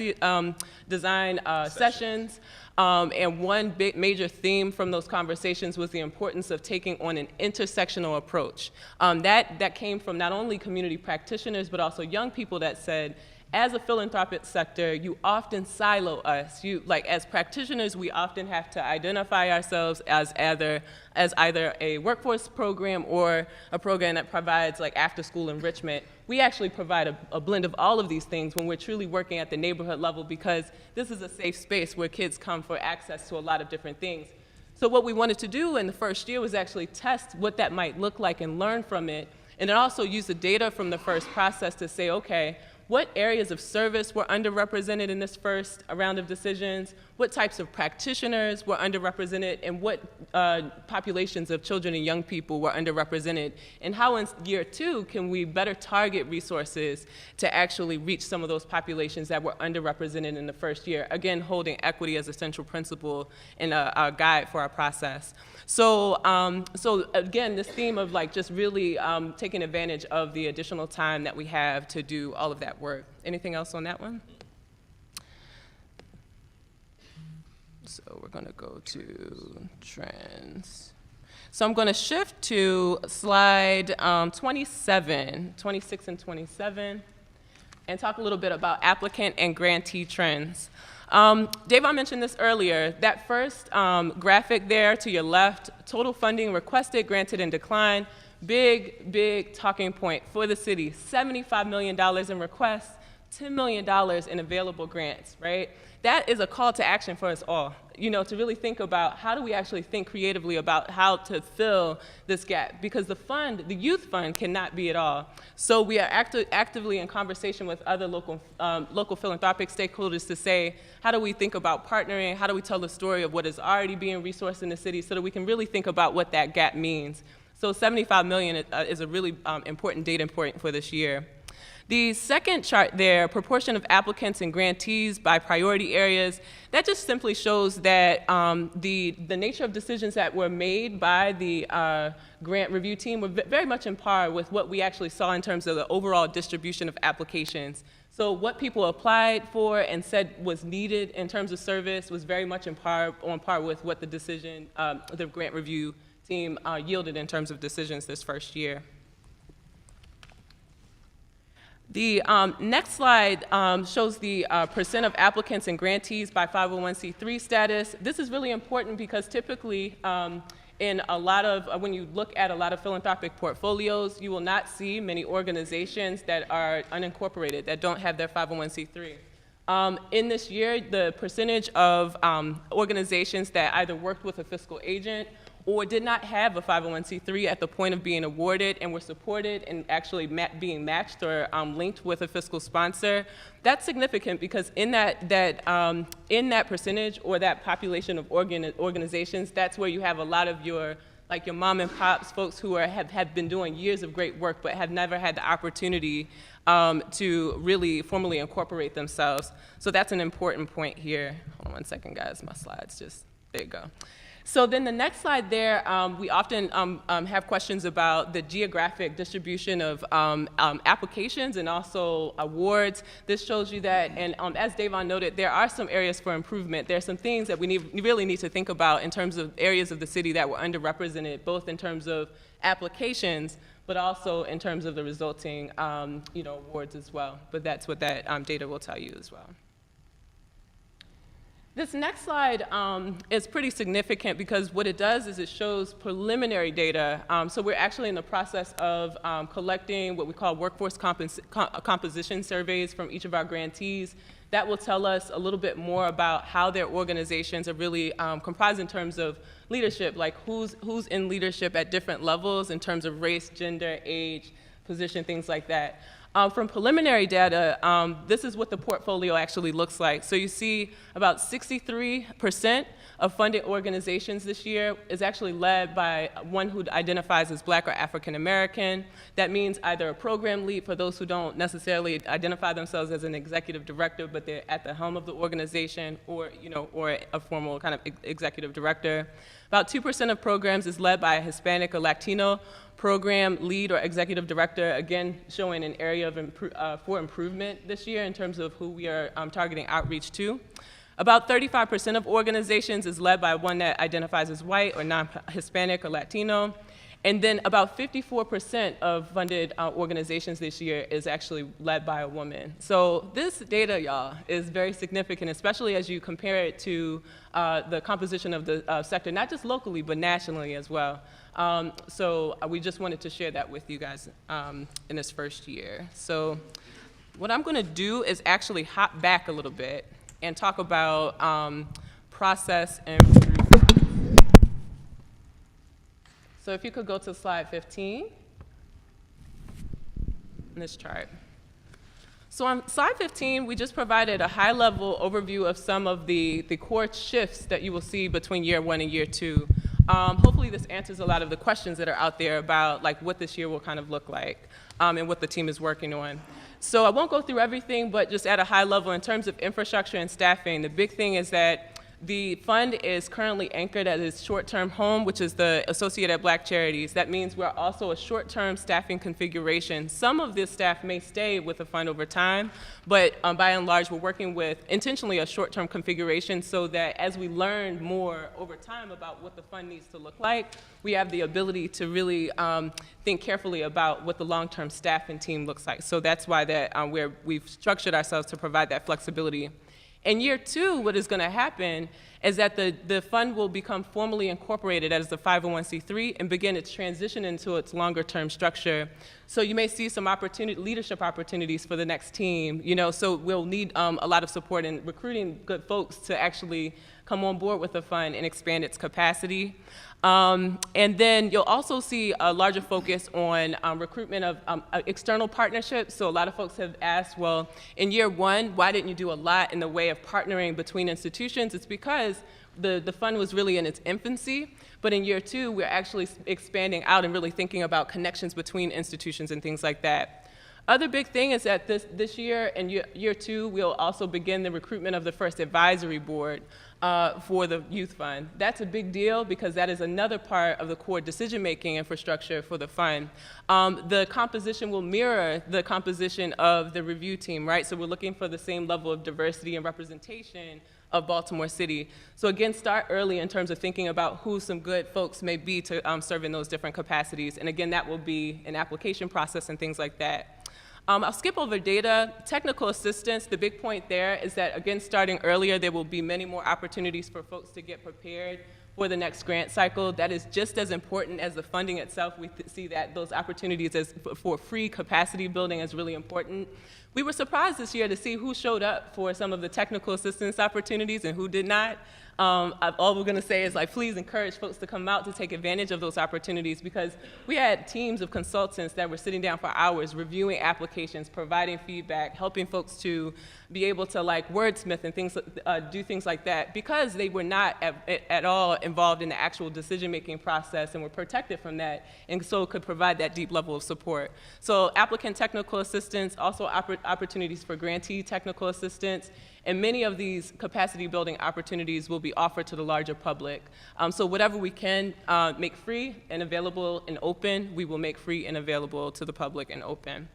sessions. And one big major theme from those conversations was the importance of taking on an intersectional approach. That came from not only community practitioners, but also young people that said, as a philanthropic sector, you often silo us. As practitioners, we often have to identify ourselves as either a workforce program or a program that provides after-school enrichment. We actually provide a blend of all of these things when we're truly working at the neighborhood level, because this is a safe space where kids come for access to a lot of different things. So what we wanted to do in the first year was actually test what that might look like and learn from it, and then also use the data from the first process to say, okay, what areas of service were underrepresented in this first round of decisions? What types of practitioners were underrepresented? And what populations of children and young people were underrepresented? And how in year two can we better target resources to actually reach some of those populations that were underrepresented in the first year? Again, holding equity as a central principle and a guide for our process. So again, this theme of just really taking advantage of the additional time that we have to do all of that work. Anything else on that one? So we're going to go to trends. So I'm going to shift to slide 26 and 27 and talk a little bit about applicant and grantee trends. Davon mentioned this earlier. That first graphic there to your left, total funding requested, granted, and declined. Big talking point for the city. $75 million in requests, $10 million in available grants, right? That is a call to action for us all, to really think about how do we actually think creatively about how to fill this gap, because the youth fund cannot be it all. So we are actively in conversation with other local philanthropic stakeholders to say, how do we think about partnering? How do we tell the story of what is already being resourced in the city so that we can really think about what that gap means? So 75 million is a really important data point for this year. The second chart there, proportion of applicants and grantees by priority areas, that just simply shows that the nature of decisions that were made by the grant review team were very much in par with what we actually saw in terms of the overall distribution of applications. So what people applied for and said was needed in terms of service was very much on par with what the decision, the grant review team yielded in terms of decisions this first year. The next slide shows the percent of applicants and grantees by 501c3 status. This is really important because typically in a lot of, when you look at a lot of philanthropic portfolios, you will not see many organizations that are unincorporated, that don't have their 501c3. In this year, the percentage of organizations that either worked with a fiscal agent or did not have a 501c3 at the point of being awarded and were supported and actually being matched or linked with a fiscal sponsor, that's significant because in that percentage or that population of organizations, that's where you have a lot of your mom and pops, folks who have been doing years of great work but have never had the opportunity to really formally incorporate themselves. So that's an important point here. Hold on one second, guys. My slides just, there you go. So then the next slide there, we often have questions about the geographic distribution of applications and also awards. This shows you that, and as Davon noted, there are some areas for improvement. There are some things that we really need to think about in terms of areas of the city that were underrepresented, both in terms of applications, but also in terms of the resulting awards as well. But that's what that data will tell you as well. This next slide is pretty significant because what it does is it shows preliminary data. So we're actually in the process of collecting what we call workforce composition surveys from each of our grantees. That will tell us a little bit more about how their organizations are really comprised in terms of leadership, like who's in leadership at different levels in terms of race, gender, age, position, things like that. From preliminary data, this is what the portfolio actually looks like. So you see about 63% of funded organizations this year is actually led by one who identifies as Black or African American. That means either a program lead for those who don't necessarily identify themselves as an executive director, but they're at the helm of the organization, or a formal kind of executive director. About 2% of programs is led by a Hispanic or Latino program lead or executive director, again showing an area of for improvement this year in terms of who we are targeting outreach to. About 35% of organizations is led by one that identifies as white or non-Hispanic or Latino. And then about 54% of funded organizations this year is actually led by a woman. So this data, y'all, is very significant, especially as you compare it to the composition of the sector, not just locally, but nationally as well. So we just wanted to share that with you guys in this first year. So what I'm going to do is actually hop back a little bit and talk about process and improvement. So if you could go to slide 15 in this chart. So on slide 15, we just provided a high-level overview of some of the core shifts that you will see between year one and year two. Hopefully this answers a lot of the questions that are out there about what this year will kind of look like and what the team is working on. So I won't go through everything, but just at a high level in terms of infrastructure and staffing, the big thing is that the fund is currently anchored at its short-term home, which is the Associated Black Charities. That means we're also a short-term staffing configuration. Some of this staff may stay with the fund over time, but by and large, we're working with intentionally a short-term configuration so that as we learn more over time about what the fund needs to look like, we have the ability to really think carefully about what the long-term staff and team looks like. So that's why we've structured ourselves to provide that flexibility. In year two, what is going to happen is that the fund will become formally incorporated as the 501c3 and begin its transition into its longer-term structure. So you may see some leadership opportunities for the next team. So we'll need a lot of support in recruiting good folks to actually come on board with the fund and expand its capacity. And then you'll also see a larger focus on recruitment of external partnerships. So a lot of folks have asked, well, in year one, why didn't you do a lot in the way of partnering between institutions? It's because the fund was really in its infancy. But in year two, we're actually expanding out and really thinking about connections between institutions and things like that. Other big thing is that this year and year two, we'll also begin the recruitment of the first advisory board for the youth fund. That's a big deal because that is another part of the core decision-making infrastructure for the fund. The composition will mirror the composition of the review team, right? So we're looking for the same level of diversity and representation of Baltimore City. So again, start early in terms of thinking about who some good folks may be to serve in those different capacities. And again, that will be an application process and things like that. I'll skip over data. Technical assistance, the big point there is that, again, starting earlier, there will be many more opportunities for folks to get prepared for the next grant cycle. That is just as important as the funding itself. We see that those opportunities for free capacity building is really important. We were surprised this year to see who showed up for some of the technical assistance opportunities and who did not. All we're going to say is, like, please encourage folks to come out to take advantage of those opportunities, because we had teams of consultants that were sitting down for hours reviewing applications, providing feedback, helping folks to be able to, like, wordsmith and things, do things like that, because they were not at all involved in the actual decision-making process and were protected from that, and so could provide that deep level of support. So applicant technical assistance, also opportunities for grantee technical assistance, and many of these capacity building opportunities will be offered to the larger public. So whatever we can make free and available and open, we will make free and available to the public and open.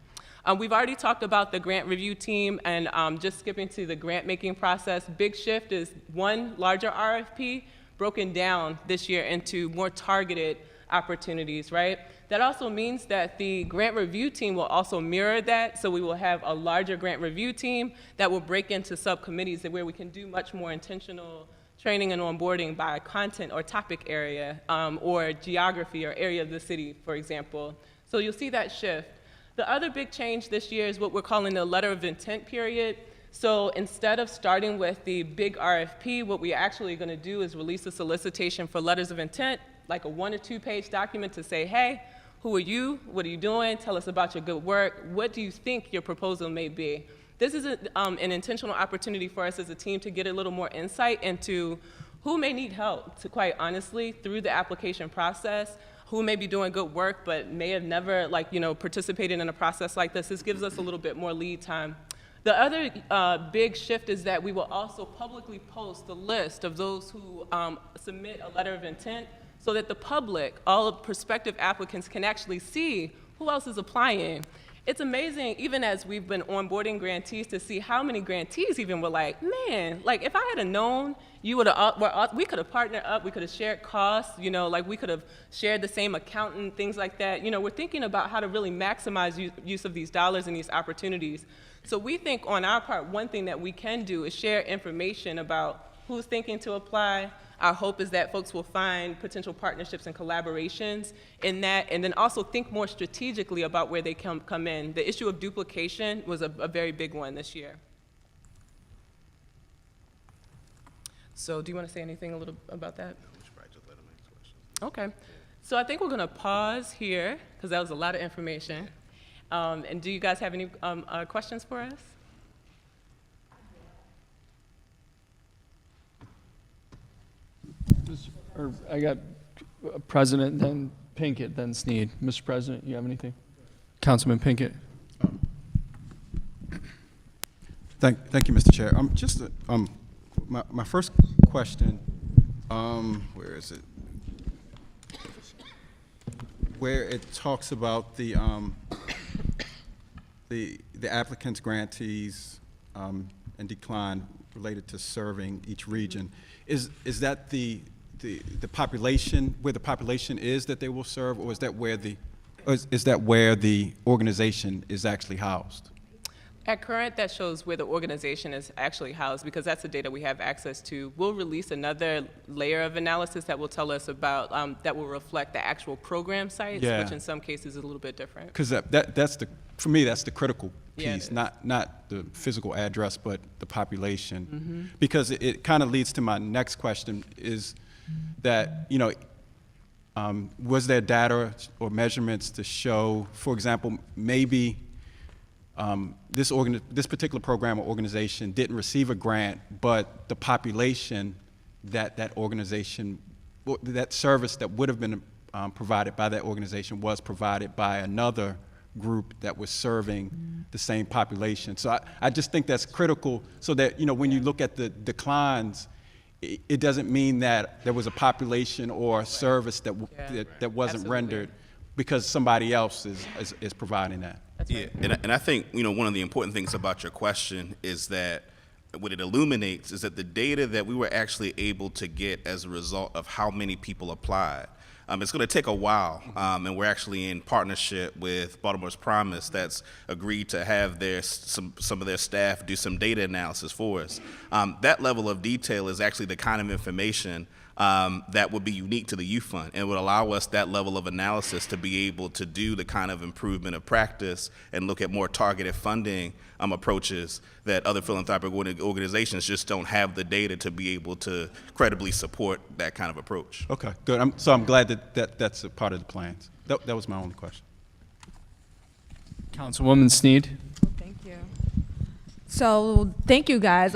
We've already talked about the grant review team, and just skipping to the grant making process. Big shift is one larger RFP broken down this year into more targeted opportunities, right? That also means that the grant review team will also mirror that, so we will have a larger grant review team that will break into subcommittees where we can do much more intentional training and onboarding by content or topic area, or geography or area of the city, for example. So you'll see that shift. The other big change this year is what we're calling the letter of intent period. So instead of starting with the big RFP, what we're actually going to do is release a solicitation for letters of intent, like a 1 or 2 page document to say, hey, who are you? What are you doing? Tell us about your good work. What do you think your proposal may be? This is an intentional opportunity for us as a team to get a little more insight into who may need help, to quite honestly, through the application process, who may be doing good work but may have never, participated in a process like this. This gives us a little bit more lead time. The other big shift is that we will also publicly post the list of those who submit a letter of intent, so that the public, all prospective applicants, can actually see who else is applying. It's amazing, even as we've been onboarding grantees, to see how many grantees even were like, man, like, if I had known you would have, we could have partnered up, we could have shared costs, we could have shared the same accountant, things like that. We're thinking about how to really maximize use of these dollars and these opportunities. So we think on our part, one thing that we can do is share information about who's thinking to apply. Our hope is that folks will find potential partnerships and collaborations in that, and then also think more strategically about where they come in. The issue of duplication was a very big one this year. So do you want to say anything a little about that? We should probably just let them ask questions. Okay. So I think we're going to pause here, because that was a lot of information. And do you guys have any questions for us? Or I got President, then Pinkett, then Sneed. Mr. President, you have anything? Councilman Pinkett. Thank you, Mr. Chair. My first question, where is it? Where it talks about the applicants, grantees, and decline related to serving each region. Is that the population, where the population is that they will serve, or is that where the organization is actually housed? At current, that shows where the organization is actually housed, because that's the data we have access to. We'll release another layer of analysis that will tell us about, that will reflect the actual program sites, Yeah. which in some cases is a little bit different. Because for me, that's the critical Yeah, it piece, is. not the physical address, but the population. Mm-hmm. Because it kind of leads to my next question, is that, was there data or measurements to show, for example, maybe this particular program or organization didn't receive a grant, but the population that organization, that service that would have been provided by that organization was provided by another group that was serving the same population. So I just think that's critical so that, when you look at the declines, it doesn't mean that there was a population or a service that wasn't Absolutely. rendered because somebody else is providing that. Yeah, and I think, one of the important things about your question is that what it illuminates is that the data that we were actually able to get as a result of how many people applied, it's going to take a while, and we're actually in partnership with Baltimore's Promise that's agreed to have some of their staff do some data analysis for us. That level of detail is actually the kind of information that would be unique to the Youth Fund and would allow us that level of analysis to be able to do the kind of improvement of practice and look at more targeted funding approaches that other philanthropic organizations just don't have the data to be able to credibly support that kind of approach. Okay, good. I'm glad that that's a part of the plans. That was my only question. Councilwoman Sneed. Thank you. So thank you guys.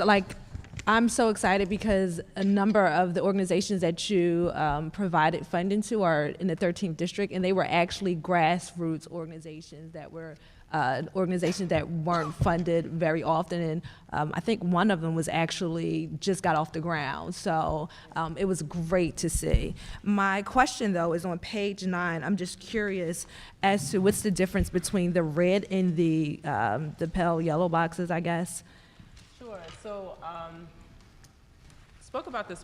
I'm so excited because a number of the organizations that you provided funding to are in the 13th district, and they were actually grassroots organizations that were organizations that weren't funded very often. And I think one of them was actually just got off the ground. So it was great to see. My question, though, is on page 9. I'm just curious as to what's the difference between the red and the pale yellow boxes, I guess. Sure. So, spoke about this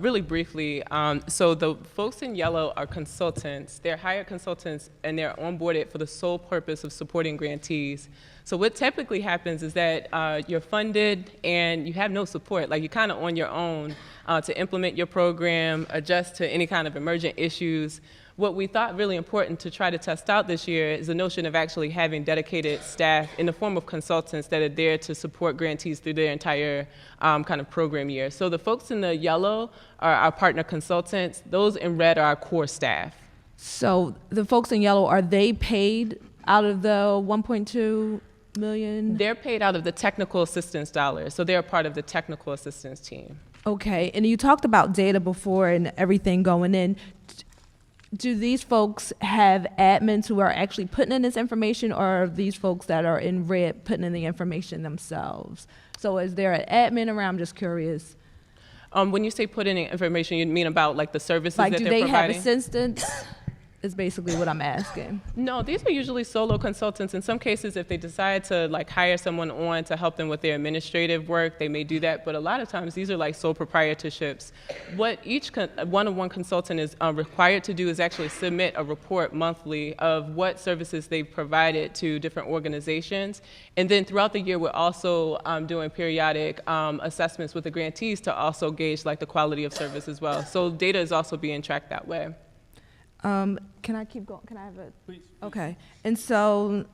really briefly. So the folks in yellow are consultants. They're hired consultants, and they're onboarded for the sole purpose of supporting grantees. So what typically happens is that you're funded and you have no support. Like, you're kind of on your own to implement your program, adjust to any kind of emergent issues. What we thought really important to try to test out this year is the notion of actually having dedicated staff in the form of consultants that are there to support grantees through their entire kind of program year. So the folks in the yellow are our partner consultants. Those in red are our core staff. So the folks in yellow, are they paid out of the 1.2 million? They're paid out of the technical assistance dollars. So they're a part of the technical assistance team. Okay, and you talked about data before and everything going in. Do these folks have admins who are actually putting in this information, or are these folks that are in red putting in the information themselves? So is there an admin around? I'm just curious. When you say put in information, you mean about like the services that Do they're they providing? have assistants? Is basically what I'm asking. No, these are usually solo consultants. In some cases, if they decide to hire someone on to help them with their administrative work, they may do that. But a lot of times, these are like sole proprietorships. What each one-on-one consultant is required to do is actually submit a report monthly of what services they've provided to different organizations. And then throughout the year, we're also doing periodic assessments with the grantees to also gauge the quality of service as well. So data is also being tracked that way. Can I keep going? Can I have it? Please. Okay. And so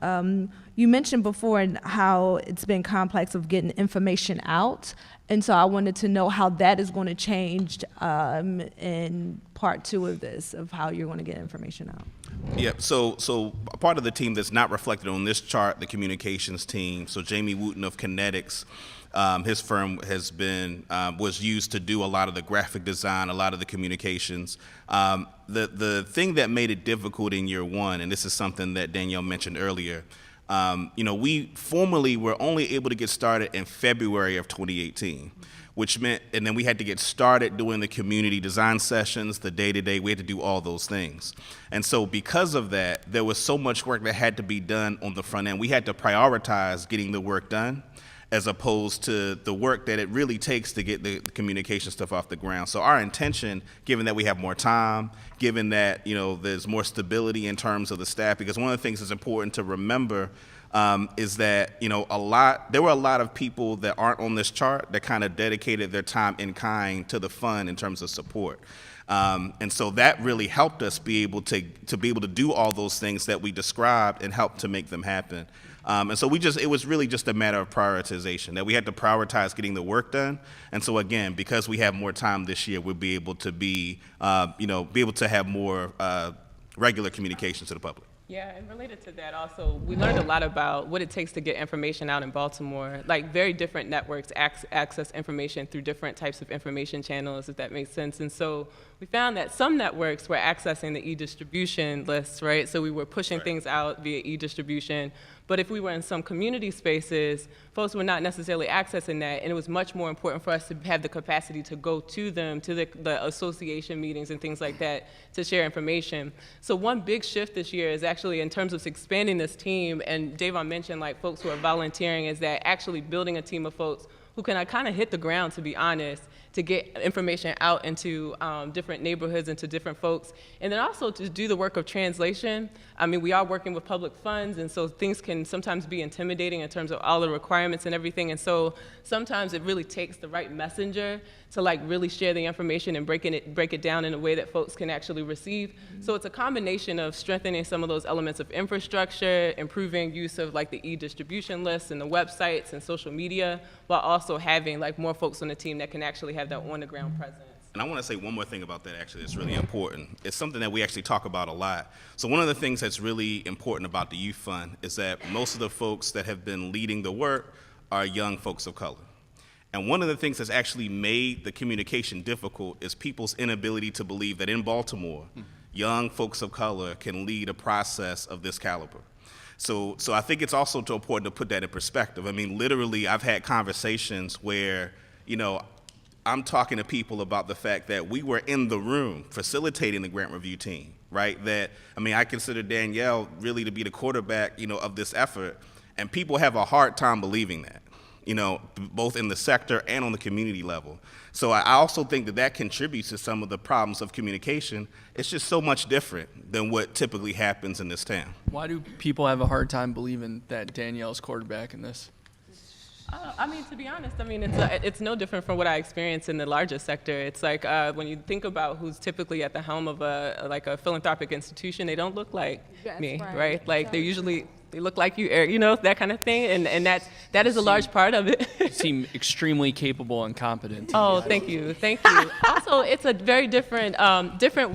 you mentioned before how it's been complex of getting information out. And so I wanted to know how that is going to change in part 2 of this, of how you're going to get information out. Yep. So a part of the team that's not reflected on this chart, the communications team. So Jamie Wooten of Kinetics, his firm has been was used to do a lot of the graphic design, a lot of the communications. The thing that made it difficult in year 1, and this is something that Danielle mentioned earlier, we formally were only able to get started in February of 2018. Which meant, and then we had to get started doing the community design sessions, the day-to-day, we had to do all those things. And so because of that, there was so much work that had to be done on the front end. We had to prioritize getting the work done as opposed to the work that it really takes to get the communication stuff off the ground. So our intention, given that we have more time, given that, there's more stability in terms of the staff, because one of the things that's important to remember is that, there were a lot of people that aren't on this chart that kind of dedicated their time in kind to the fund in terms of support. And so that really helped us be able to do all those things that we described and help to make them happen. And so it was really just a matter of prioritization, that we had to prioritize getting the work done. And so again, because we have more time this year, we'll be able to be able to have more regular communications to the public. Yeah, and related to that also, we learned a lot about what it takes to get information out in Baltimore. Like very different networks access information through different types of information channels, if that makes sense. And so we found that some networks were accessing the e-distribution lists, right? So we were pushing things out via e-distribution. But if we were in some community spaces, folks were not necessarily accessing that, and it was much more important for us to have the capacity to go to them, to the association meetings and things like that, to share information. So one big shift this year is actually in terms of expanding this team, and Davon mentioned like folks who are volunteering, is that actually building a team of folks who can kind of hit the ground, to be honest, to get information out into different neighborhoods and to different folks. And then also to do the work of translation. I mean, we are working with public funds, and so things can sometimes be intimidating in terms of all the requirements and everything. And so sometimes it really takes the right messenger to like really share the information and break it down in a way that folks can actually receive. So it's a combination of strengthening some of those elements of infrastructure, improving use of like the e-distribution lists and the websites and social media, while also having like more folks on the team that can actually have that on-the-ground presence. And I want to say one more thing about that, actually, that's really important. It's something that we actually talk about a lot. So one of the things that's really important about the Youth Fund is that most of the folks that have been leading the work are young folks of color. And one of the things that's actually made the communication difficult is people's inability to believe that in Baltimore, young folks of color can lead a process of this caliber. So I think it's also important to put that in perspective. I mean, literally, I've had conversations where, you know, I'm talking to people about the fact that we were in the room facilitating the grant review team, right? That, I mean, I consider Danielle really to be the quarterback, you know, of this effort, and people have a hard time believing that, you know, both in the sector and on the community level. So I also think that that contributes to some of the problems of communication. It's just so much different than what typically happens in this town. Why do people have a hard time believing that Danielle's quarterback in this? I mean, to be honest, I mean, it's no different from what I experience in the larger sector. It's like when you think about who's typically at the helm of a philanthropic institution, they don't look like me, right? Like they look like you, Eric, you know, that kind of thing, and that is a large part of it. You seem extremely capable and competent. Oh, thank you. Also, it's a very different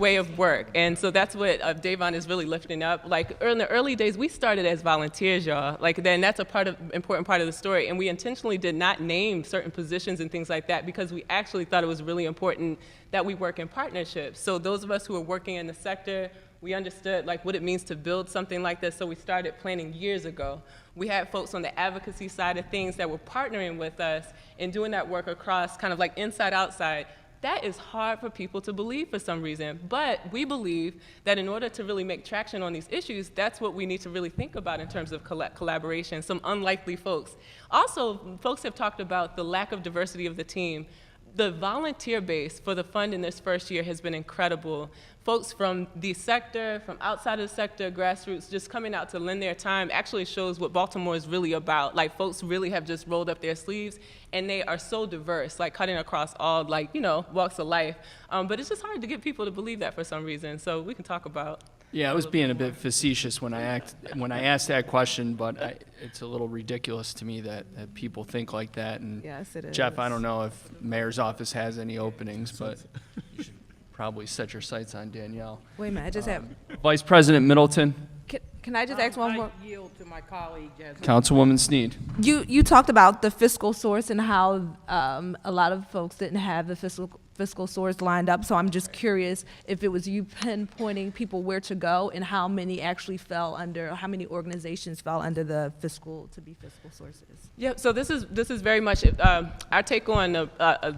way of work, and so that's what Davon is really lifting up. Like in the early days, we started as volunteers, y'all. Like then that's important part of the story, and we intentionally did not name certain positions and things like that because we actually thought it was really important that we work in partnerships. So those of us who are working in the sector, we understood like what it means to build something like this, so we started planning years ago. We had folks on the advocacy side of things that were partnering with us and doing that work across kind of like inside outside. That is hard for people to believe for some reason, but we believe that in order to really make traction on these issues, that's what we need to really think about in terms of collaboration, some unlikely folks. Also, folks have talked about the lack of diversity of the team. The volunteer base for the fund in this first year has been incredible. Folks from the sector, from outside of the sector, grassroots, just coming out to lend their time actually shows what Baltimore is really about. Like, folks really have just rolled up their sleeves, and they are so diverse, like cutting across all, like, you know, walks of life. But it's just hard to get people to believe that for some reason, so we can talk about. Yeah, I was being a bit facetious when I asked that question, but it's a little ridiculous to me that people think like that. And Yes, it is. Jeff, I don't know if mayor's office has any openings, but you should probably set your sights on Danielle. Wait a minute, I just have, Vice President Middleton, can I just ask one more? I yield to my colleague, Jasmine. Councilwoman Sneed. You talked about the fiscal source and how a lot of folks didn't have the fiscal source lined up. So I'm just curious if it was you pinpointing people where to go and how many actually fell under, how many organizations fell under the fiscal sources. Yeah, so this is very much our take on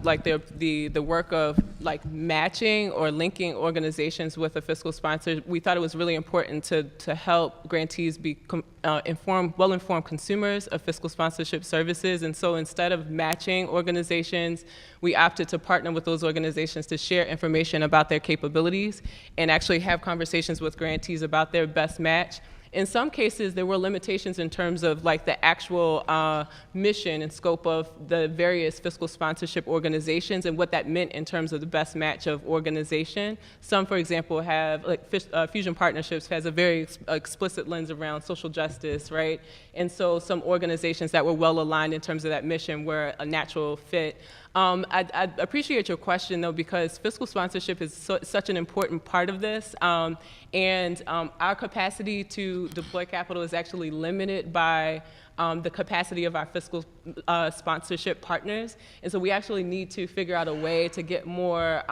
like the work of like matching or linking organizations with a fiscal sponsor. We thought it was really important to help grantees be well-informed consumers of fiscal sponsorship services. And so instead of matching organizations, we opted to partner with those organizations to share information about their capabilities and actually have conversations with grantees about their best match. In some cases, there were limitations in terms of like the actual mission and scope of the various fiscal sponsorship organizations and what that meant in terms of the best match of organization. Some, for example, have, like Fusion Partnerships has a very explicit lens around social justice, right? And so some organizations that were well aligned in terms of that mission were a natural fit. I appreciate your question, though, because fiscal sponsorship is such an important part of this. And our capacity to deploy capital is actually limited by the capacity of our fiscal sponsorship partners. And so we actually need to figure out a way to get more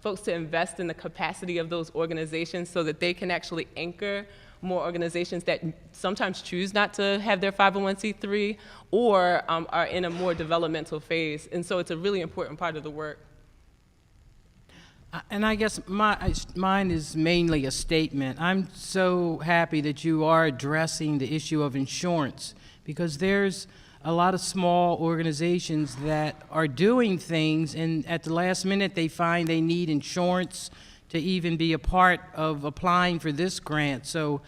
folks to invest in the capacity of those organizations so that they can actually anchor more organizations that sometimes choose not to have their 501c3 or are in a more developmental phase. And so it's a really important part of the work. And I guess mine is mainly a statement. I'm so happy that you are addressing the issue of insurance, because there's a lot of small organizations that are doing things, and at the last minute they find they need insurance to even be a part of applying for this grant. So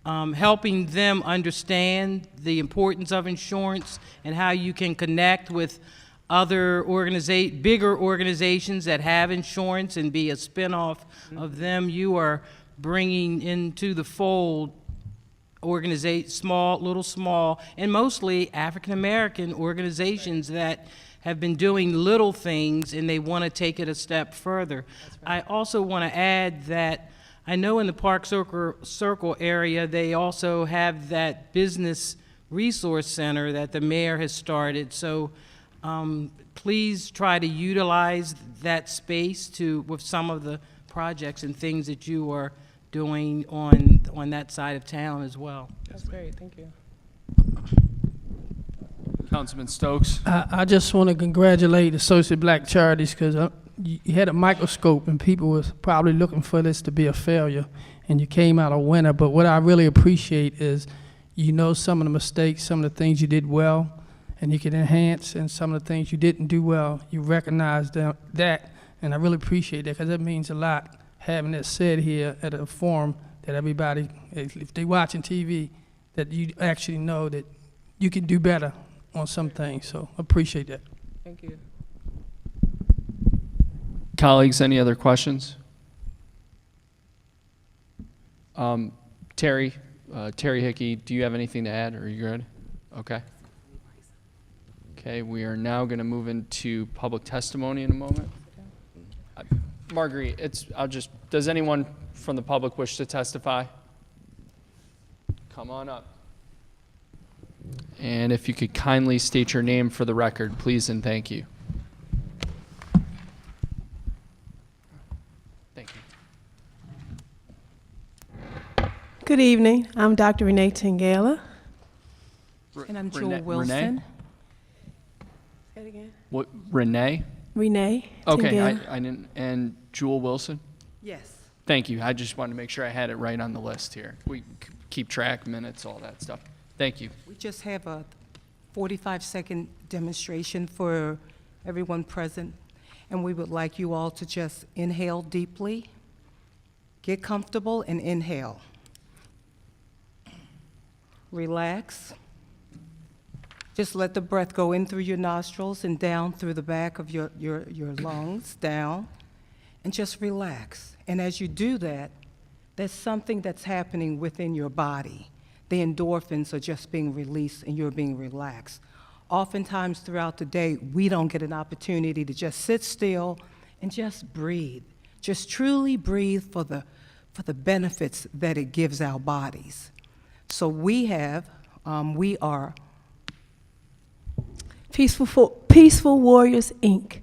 helping them understand the importance of insurance and how you can connect with other bigger organizations that have insurance and be a spinoff of them. You are bringing into the fold small, and mostly African-American organizations that have been doing little things and they want to take it a step further. I also want to add that I know in the Park Circle area, they also have that business resource center that the mayor has started. So please try to utilize that space with some of the projects and things that you are doing on that side of town as well. That's great, thank you. Councilman Stokes. I just want to congratulate Associate Black Charities, because you had a microscope and people was probably looking for this to be a failure, and you came out a winner. But what I really appreciate is some of the mistakes, some of the things you did well, and you can enhance, and some of the things you didn't do well, you recognize that, and I really appreciate that, because that means a lot, having that said here at a forum, that everybody, if they watching TV, that you actually know that you can do better on some things. So appreciate that. Thank you. Colleagues, any other questions? Terry Hickey, do you have anything to add, or are you good? Okay. Okay, we are now going to move into public testimony in a moment. Marguerite, does anyone from the public wish to testify? Come on up. And if you could kindly state your name for the record, please and thank you. Thank you. Good evening. I'm Dr. Renee Tangela. And I'm Jewel Wilson. Renee? Say it again. What, Renee? Renee Okay, Tangela. I didn't, and Jewel Wilson? Yes. Thank you. I just wanted to make sure I had it right on the list here. We keep track, minutes, all that stuff. Thank you. We just have a 45-second demonstration for everyone present, and we would like you all to just inhale deeply, get comfortable, and inhale. Relax. Just let the breath go in through your nostrils and down through the back of your lungs, down, and just relax. And as you do that, there's something that's happening within your body. The endorphins are just being released and you're being relaxed. Oftentimes throughout the day, we don't get an opportunity to just sit still and just breathe. Just truly breathe for the benefits that it gives our bodies. So we are Peaceful Warriors, Inc.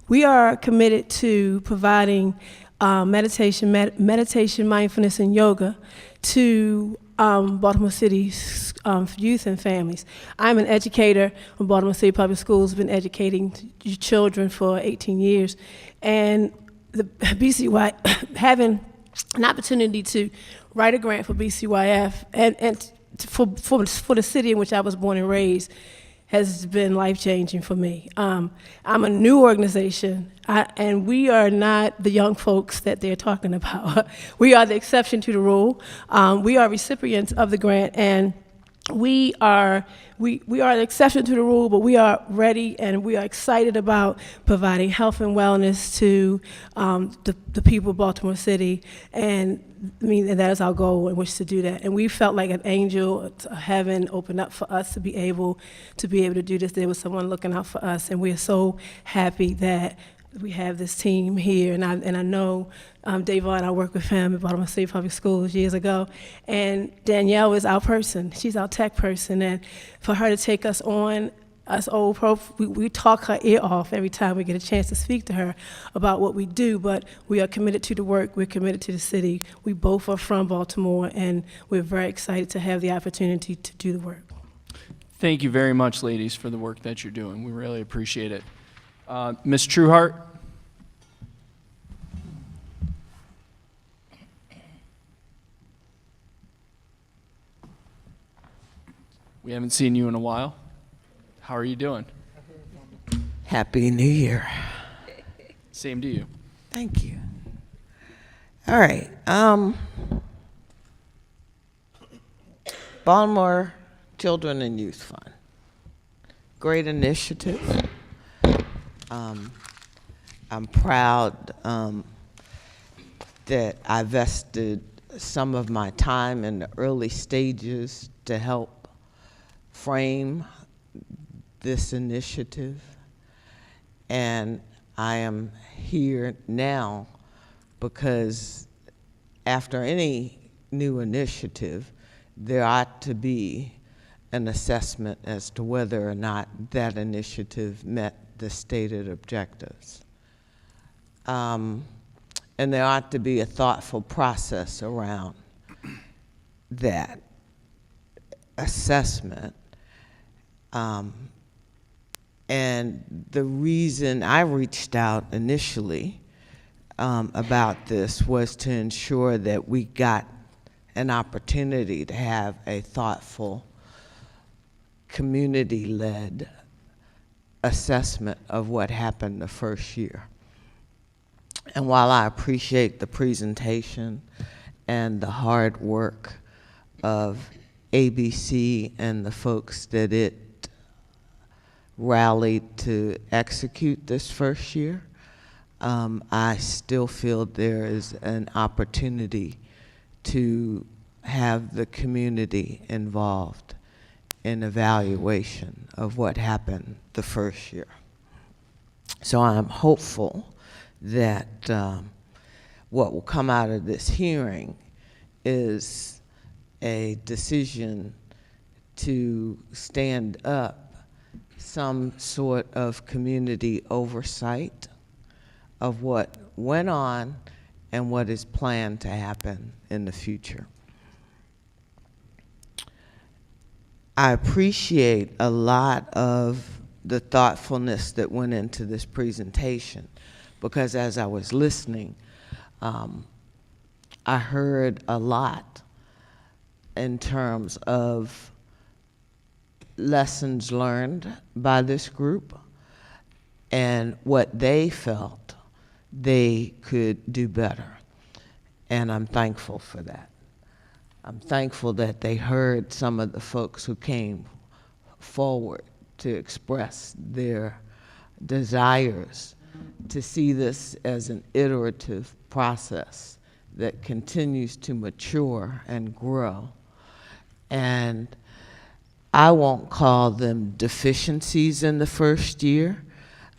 We are committed to providing meditation, mindfulness, and yoga to Baltimore City's youth and families. I'm an educator in Baltimore City Public Schools, been educating children for 18 years. And the BCY, having an opportunity to write a grant for BCYF and for the city in which I was born and raised has been life-changing for me. I'm a new organization, and we are not the young folks that they're talking about. We are the exception to the rule. We are recipients of the grant, and we are an exception to the rule, but we are ready and we are excited about providing health and wellness to the people of Baltimore City. And I mean, and that is our goal in which to do that. And we felt like an angel, heaven opened up for us to be able to do this. There was someone looking out for us, and we are so happy that we have this team here. And I know Davon, I worked with him at Baltimore City Public Schools years ago, and Danielle is our person. She's our tech person, and for her to take us on, us old pro, we talk her ear off every time we get a chance to speak to her about what we do, but we are committed to the work, we're committed to the city. We both are from Baltimore, and we're very excited to have the opportunity to do the work. Thank you very much, ladies, for the work that you're doing. We really appreciate it. Ms. Trueheart? We haven't seen you in a while. How are you doing? Happy New Year. Same to you. Thank you. All right. Baltimore Children and Youth Fund. Great initiative. I'm proud that I vested some of my time in the early stages to help frame this initiative. And I am here now because after any new initiative, there ought to be an assessment as to whether or not that initiative met the stated objectives. And there ought to be a thoughtful process around that assessment. And the reason I reached out initially about this was to ensure that we got an opportunity to have a thoughtful, community-led assessment of what happened the first year. And while I appreciate the presentation and the hard work of ABC and the folks that it rallied to execute this first year, I still feel there is an opportunity to have the community involved in evaluation of what happened the first year. So I'm hopeful that what will come out of this hearing is a decision to stand up some sort of community oversight of what went on and what is planned to happen in the future. I appreciate a lot of the thoughtfulness that went into this presentation, because as I was listening, I heard a lot in terms of lessons learned by this group and what they felt they could do better. And I'm thankful for that. I'm thankful that they heard some of the folks who came forward to express their desires to see this as an iterative process that continues to mature and grow. And I won't call them deficiencies in the first year.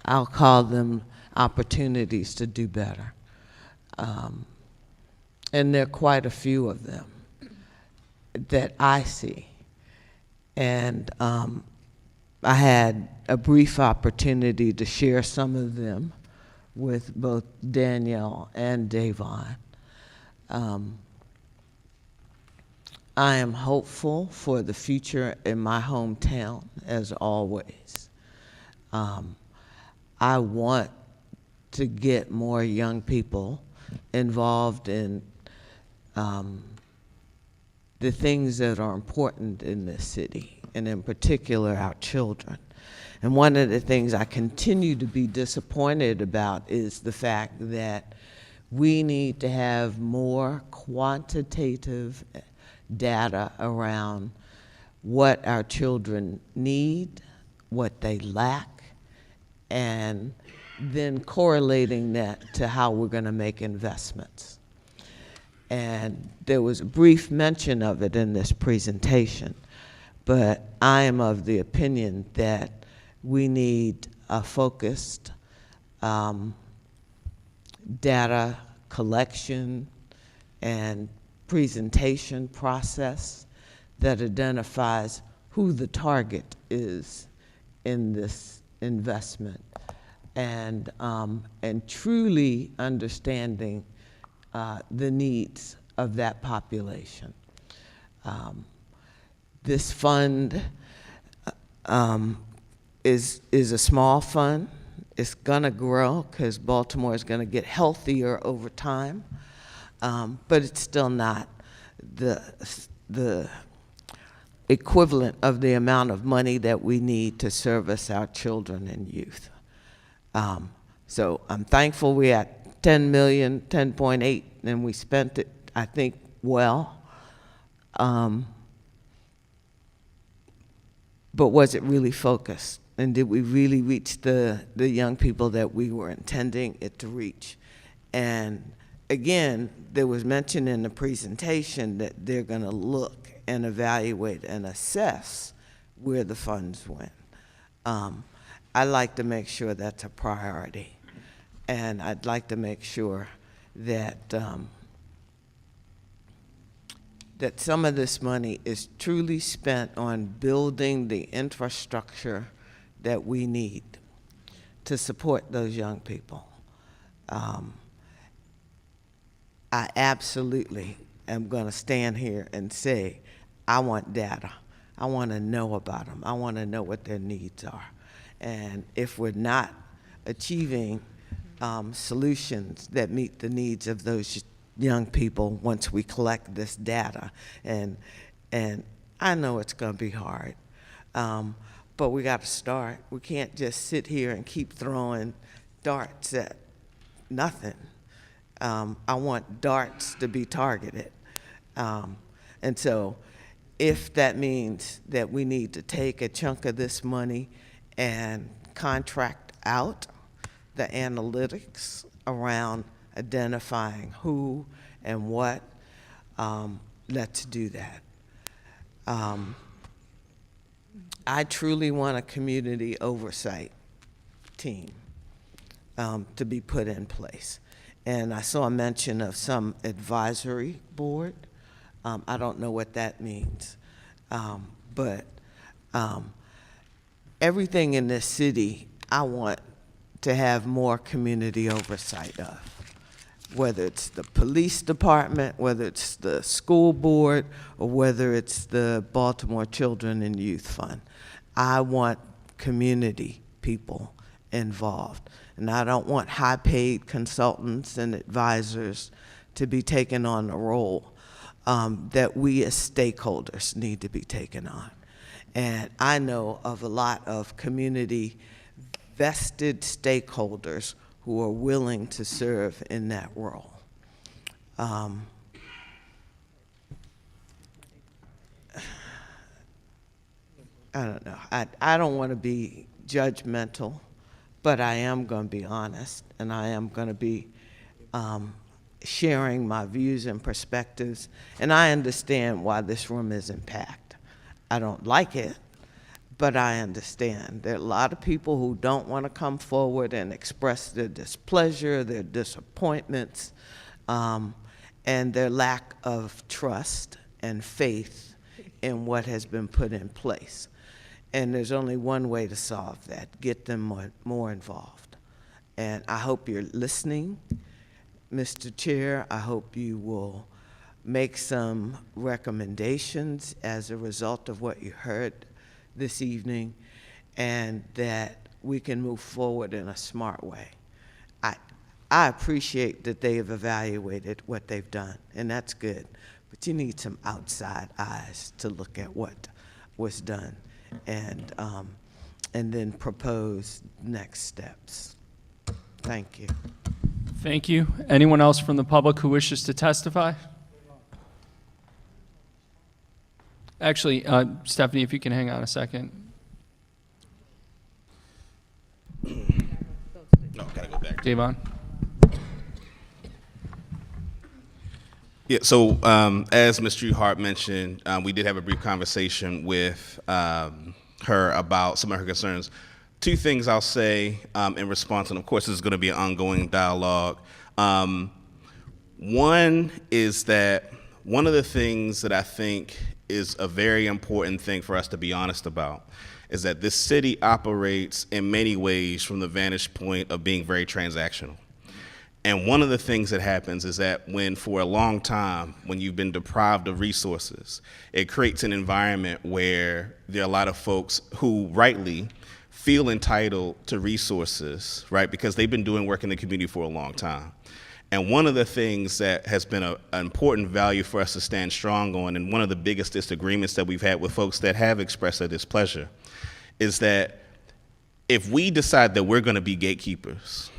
I'll call them opportunities to do better. And there are quite a few of them that I see. And I had a brief opportunity to share some of them with both Danielle and Davon. I am hopeful for the future in my hometown, as always. I want to get more young people involved in the things that are important in this city, and in particular our children. And one of the things I continue to be disappointed about is the fact that we need to have more quantitative data around what our children need, what they lack, and then correlating that to how we're going to make investments. And there was a brief mention of it in this presentation, but I am of the opinion that we need a focused data collection and presentation process that identifies who the target is in this investment, and truly understanding the needs of that population. This fund is a small fund. It's gonna grow because Baltimore is gonna get healthier over time, but it's still not the equivalent of the amount of money that we need to service our children and youth. So I'm thankful we're at 10 million, 10.8, and we spent it, I think, well. But was it really focused? And did we really reach the young people that we were intending it to reach? And again, there was mention in the presentation that they're gonna look and evaluate and assess where the funds went. I'd like to make sure that's a priority. And I'd like to make sure that that some of this money is truly spent on building the infrastructure that we need to support those young people. I absolutely am going to stand here and say, I want data. I want to know about them. I want to know what their needs are. And if we're not achieving solutions that meet the needs of those young people once we collect this data, and I know it's going to be hard, but we got to start. We can't just sit here and keep throwing darts at nothing. I want darts to be targeted. And so if that means that we need to take a chunk of this money and contract out the analytics around identifying who and what, let's do that. I truly want a community oversight team to be put in place. And I saw a mention of some advisory board. I don't know what that means, but everything in this city I want to have more community oversight of, whether it's the police department, whether it's the school board, or whether it's the Baltimore Children and Youth Fund. I want community people involved. And I don't want high-paid consultants and advisors to be taking on the role that we as stakeholders need to be taking on. And I know of a lot of community vested stakeholders who are willing to serve in that role. I don't know. I don't want to be judgmental, but I am going to be honest, and I am going to be sharing my views and perspectives. And I understand why this room isn't packed. I don't like it, but I understand. There are a lot of people who don't want to come forward and express their displeasure, their disappointments, and their lack of trust and faith in what has been put in place. And there's only one way to solve that: get them more involved. And I hope you're listening, Mr. Chair. I hope you will make some recommendations as a result of what you heard this evening, and that we can move forward in a smart way. I appreciate that they have evaluated what they've done, and that's good, but you need some outside eyes to look at what was done, and then propose next steps. Thank you. Thank you. Anyone else from the public who wishes to testify? Actually, Stephanie, if you can hang on a second. No, gotta go back. Davon? Yeah, so as Ms. Drew Hart mentioned, we did have a brief conversation with her about some of her concerns. Two things I'll say in response, and of course this is going to be an ongoing dialogue. One is that one of the things that I think is a very important thing for us to be honest about is that this city operates in many ways from the vantage point of being very transactional. And one of the things that happens is that when for a long time, when you've been deprived of resources, it creates an environment where there are a lot of folks who rightly feel entitled to resources, right? Because they've been doing work in the community for a long time. And one of the things that has been an important value for us to stand strong on, and one of the biggest disagreements that we've had with folks that have expressed their displeasure, is that if we decide that we're going to be gatekeepers,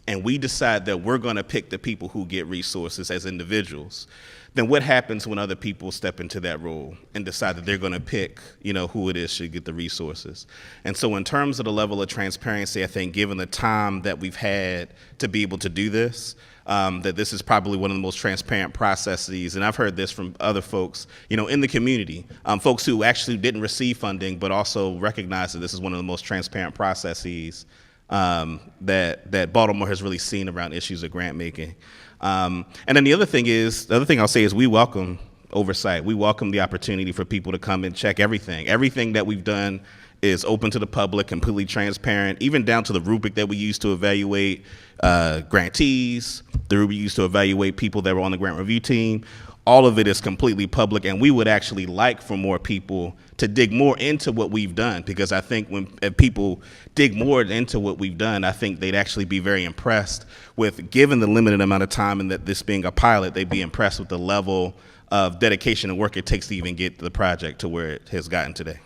and we decide that we're going to pick the people who get resources as individuals, then what happens when other people step into that role and decide that they're going to pick, who it is should get the resources? And so in terms of the level of transparency, I think given the time that we've had to be able to do this, that this is probably one of the most transparent processes. And I've heard this from other folks, in the community, folks who actually didn't receive funding, but also recognize that this is one of the most transparent processes that Baltimore has really seen around issues of grant making. And then the other thing I'll say is we welcome oversight. We welcome the opportunity for people to come and check everything. Everything that we've done is open to the public, completely transparent, even down to the rubric that we use to evaluate grantees, the rubric we use to evaluate people that were on the grant review team. All of it is completely public, and we would actually like for more people to dig more into what we've done, because I think if people dig more into what we've done, I think they'd actually be very impressed with, given the limited amount of time and that this being a pilot, they'd be impressed with the level of dedication and work it takes to even get the project to where it has gotten today.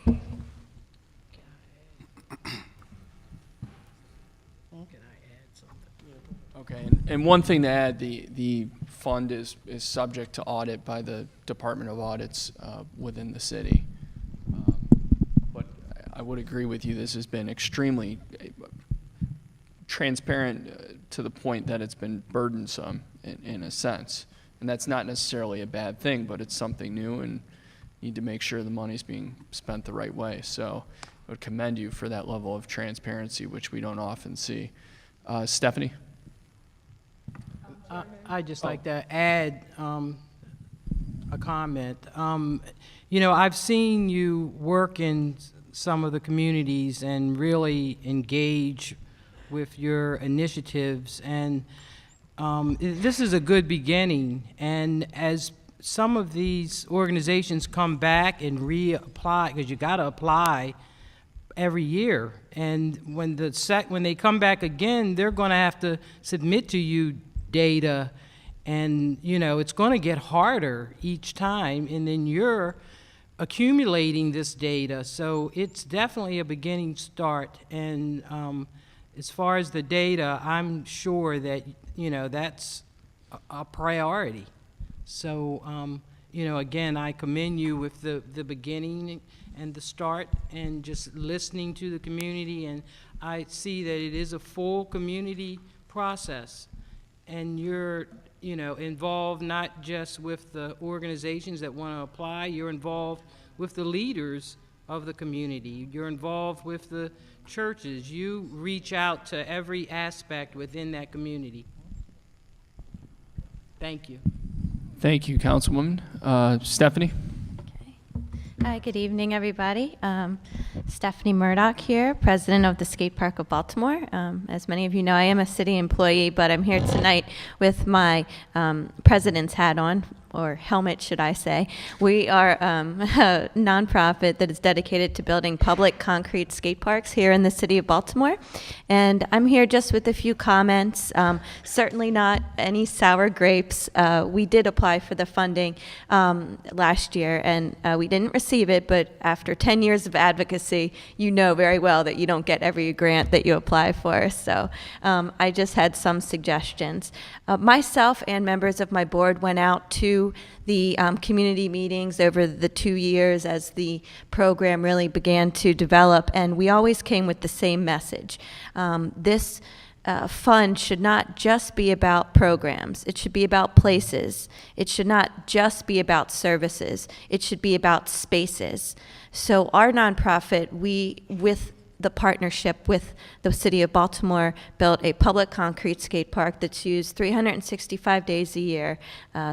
Okay, and one thing to add, the fund is subject to audit by the Department of Audits within the city. But I would agree with you, this has been extremely transparent to the point that it's been burdensome in a sense. And that's not necessarily a bad thing, but it's something new and need to make sure the money's being spent the right way. So I would commend you for that level of transparency, which we don't often see. Stephanie? I'd just like to add a comment. I've seen you work in some of the communities and really engage with your initiatives, and this is a good beginning. And as some of these organizations come back and reapply, because you got to apply every year, and when they come back again, they're going to have to submit to you data, and it's going to get harder each time, and then you're accumulating this data, so it's definitely a beginning start. And as far as the data, I'm sure that that's a priority. So again, I commend you with the beginning and the start and just listening to the community, and I see that it is a full community process. And you're, involved not just with the organizations that want to apply, you're involved with the leaders of the community. You're involved with the churches. You reach out to every aspect within that community. Thank you. Thank you, Councilwoman. Stephanie? Hi, good evening, everybody. Stephanie Murdoch here, president of the Skate Park of Baltimore. As many of you know, I am a city employee, but I'm here tonight with my president's hat on, or helmet, should I say. We are a nonprofit that is dedicated to building public concrete skate parks here in the city of Baltimore. And I'm here just with a few comments, certainly not any sour grapes. We did apply for the funding last year, and we didn't receive it, but after 10 years of advocacy, you know very well that you don't get every grant that you apply for. So I just had some suggestions. Myself and members of my board went out to to the community meetings over the 2 years as the program really began to develop, and we always came with the same message. This fund should not just be about programs. It should be about places. It should not just be about services. It should be about spaces. So our nonprofit, we, with the partnership with the City of Baltimore, built a public concrete skate park that's used 365 days a year,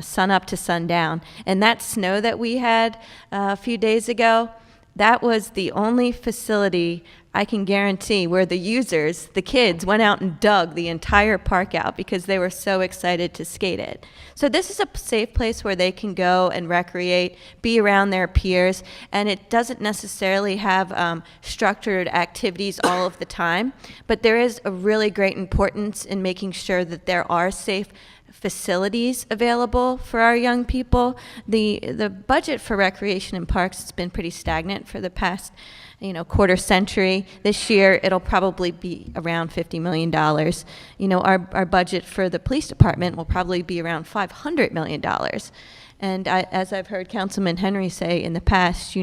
sun up to sundown. And that snow that we had a few days ago, that was the only facility I can guarantee where the users, the kids, went out and dug the entire park out because they were so excited to skate it. So this is a safe place where they can go and recreate, be around their peers, and it doesn't necessarily have structured activities all of the time, but there is a really great importance in making sure that there are safe facilities available for our young people. The budget for recreation and parks has been pretty stagnant for the past quarter century. This year, it'll probably be around $50 million. Our budget for the police department will probably be around $500 million. And as I've heard Councilman Henry say in the past,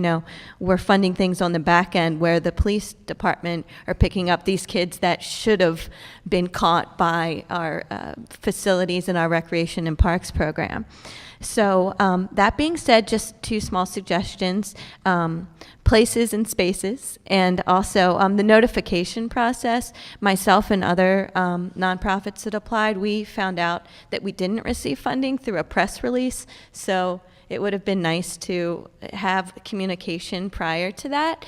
we're funding things on the back end where the police department are picking up these kids that should have been caught by our facilities and our recreation and parks program. So that being said, just 2 small suggestions, places and spaces, and also the notification process. Myself and other nonprofits that applied, we found out that we didn't receive funding through a press release, so it would have been nice to have communication prior to that,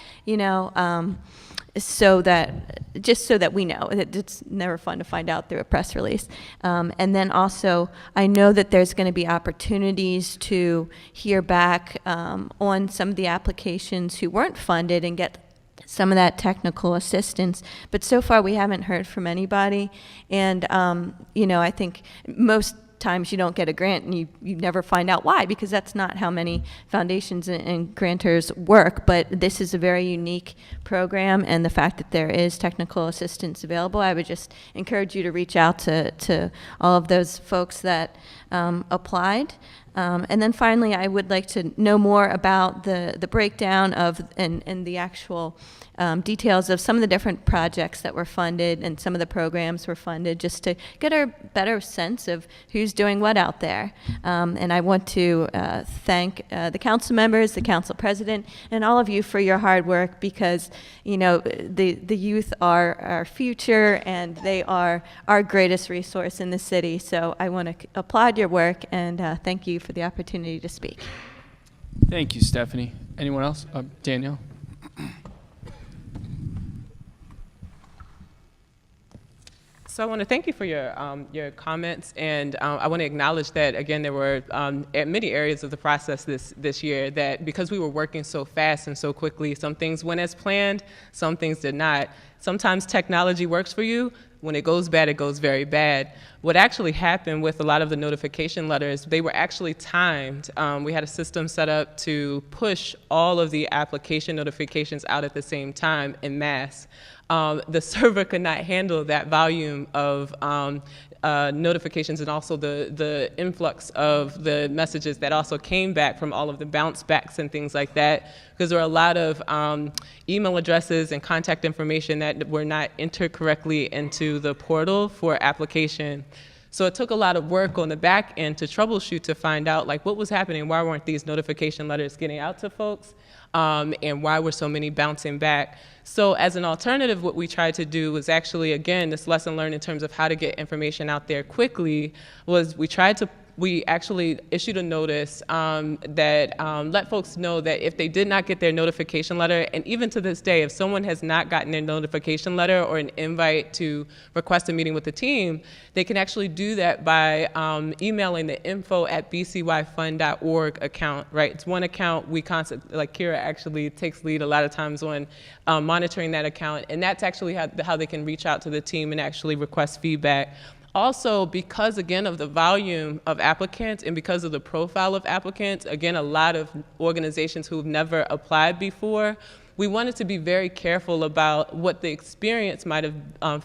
so that we know. It's never fun to find out through a press release. And then also, I know that there's going to be opportunities to hear back on some of the applications who weren't funded and get some of that technical assistance. But so far, we haven't heard from anybody. And, I think most times you don't get a grant and you never find out why, because that's not how many foundations and grantors work. But this is a very unique program, and the fact that there is technical assistance available, I would just encourage you to reach out to all of those folks that applied. And then finally, I would like to know more about the breakdown of and the actual details of some of the different projects that were funded and some of the programs were funded, just to get a better sense of who's doing what out there. And I want to thank the council members, the council president, and all of you for your hard work, because the youth are our future and they are our greatest resource in the city. So I want to applaud your work and thank you for the opportunity to speak. Thank you, Stephanie. Anyone else? Daniel? So I want to thank you for your comments, and I want to acknowledge that, again, there were many areas of the process this year that, because we were working so fast and so quickly, some things went as planned, some things did not. Sometimes technology works for you. When it goes bad, it goes very bad. What actually happened with a lot of the notification letters, they were actually timed. We had a system set up to push all of the application notifications out at the same time en masse. The server could not handle that volume of notifications, and also the influx of the messages that also came back from all of the bounce backs and things like that, because there were a lot of email addresses and contact information that were not entered correctly into the portal for application. So it took a lot of work on the back end to troubleshoot, to find out what was happening, why weren't these notification letters getting out to folks, and why were so many bouncing back. So as an alternative, what we tried to do was actually, again, this lesson learned in terms of how to get information out there quickly, was we actually issued a notice that let folks know that if they did not get their notification letter, and even to this day, if someone has not gotten their notification letter or an invite to request a meeting with the team, they can actually do that by emailing the info@bcyfund.org account, right? It's one account. We constantly, Kira actually takes lead a lot of times on monitoring that account, and that's actually how they can reach out to the team and actually request feedback. Also, because, again, of the volume of applicants and because of the profile of applicants, again, a lot of organizations who've never applied before, we wanted to be very careful about what the experience might have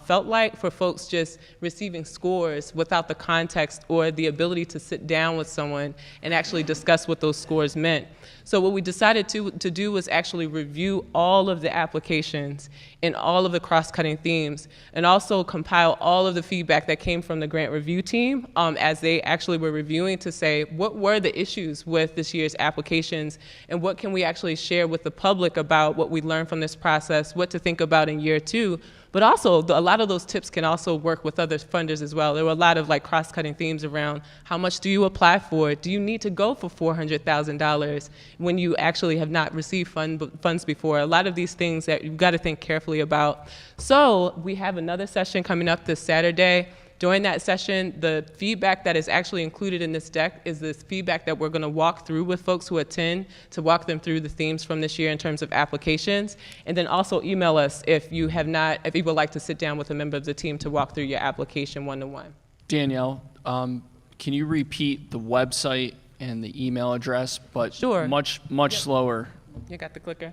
felt like for folks just receiving scores without the context or the ability to sit down with someone and actually discuss what those scores meant. So what we decided to do was actually review all of the applications and all of the cross-cutting themes, and also compile all of the feedback that came from the grant review team as they actually were reviewing to say, what were the issues with this year's applications, and what can we actually share with the public about what we learned from this process, what to think about in year 2. But also, a lot of those tips can also work with other funders as well. There were a lot of like cross-cutting themes around how much do you apply for? Do you need to go for $400,000 when you actually have not received funds before? A lot of these things that you've got to think carefully about. So we have another session coming up this Saturday. During that session, the feedback that is actually included in this deck is this feedback that we're going to walk through with folks who attend to walk them through the themes from this year in terms of applications. And then also email us if you would like to sit down with a member of the team to walk through your application one-to-one. Danielle, can you repeat the website and the email address, but Sure. much slower? You got the clicker?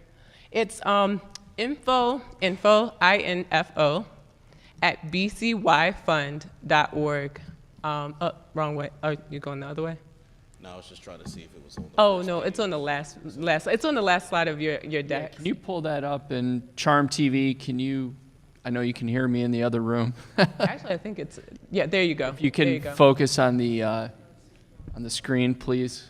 It's info, I-N-F-O, at bcyfund.org. Wrong way. Oh, you're going the other way? No, I was just trying to see if it was on the Oh, no, it's on the last, it's on the last slide of your deck. Can you pull that up? And Charm TV, I know you can hear me in the other room. Actually, I think it's, yeah, there you go. If you There can you go. focus on the screen, please.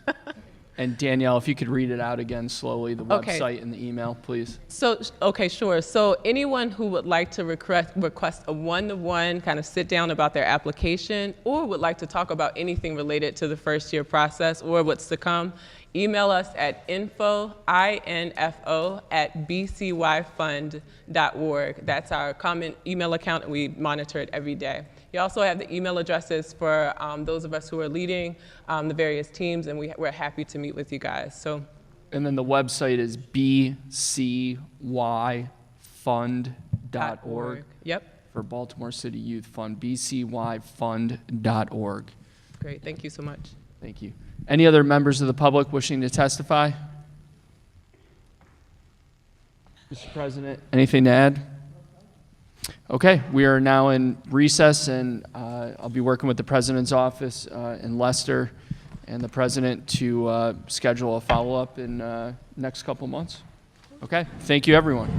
And Danielle, if you could read it out again slowly, the Okay. website and the email, please. So, okay, sure. So anyone who would like to request a one-to-one kind of sit down about their application, or would like to talk about anything related to the first year process or what's to come, email us at info, I-N-F-O, at bcyfund.org. That's our common email account, and we monitor it every day. You also have the email addresses for those of us who are leading the various teams, and we're happy to meet with you guys. So, And then the website is bcyfund.org. Yep. For Baltimore City Youth Fund, bcyfund.org. Great. Thank you so much. Thank you. Any other members of the public wishing to testify? Mr. President, anything to add? Okay, we are now in recess, and I'll be working with the President's office in Leicester and the President to schedule a follow-up in next couple months. Okay, thank you, everyone.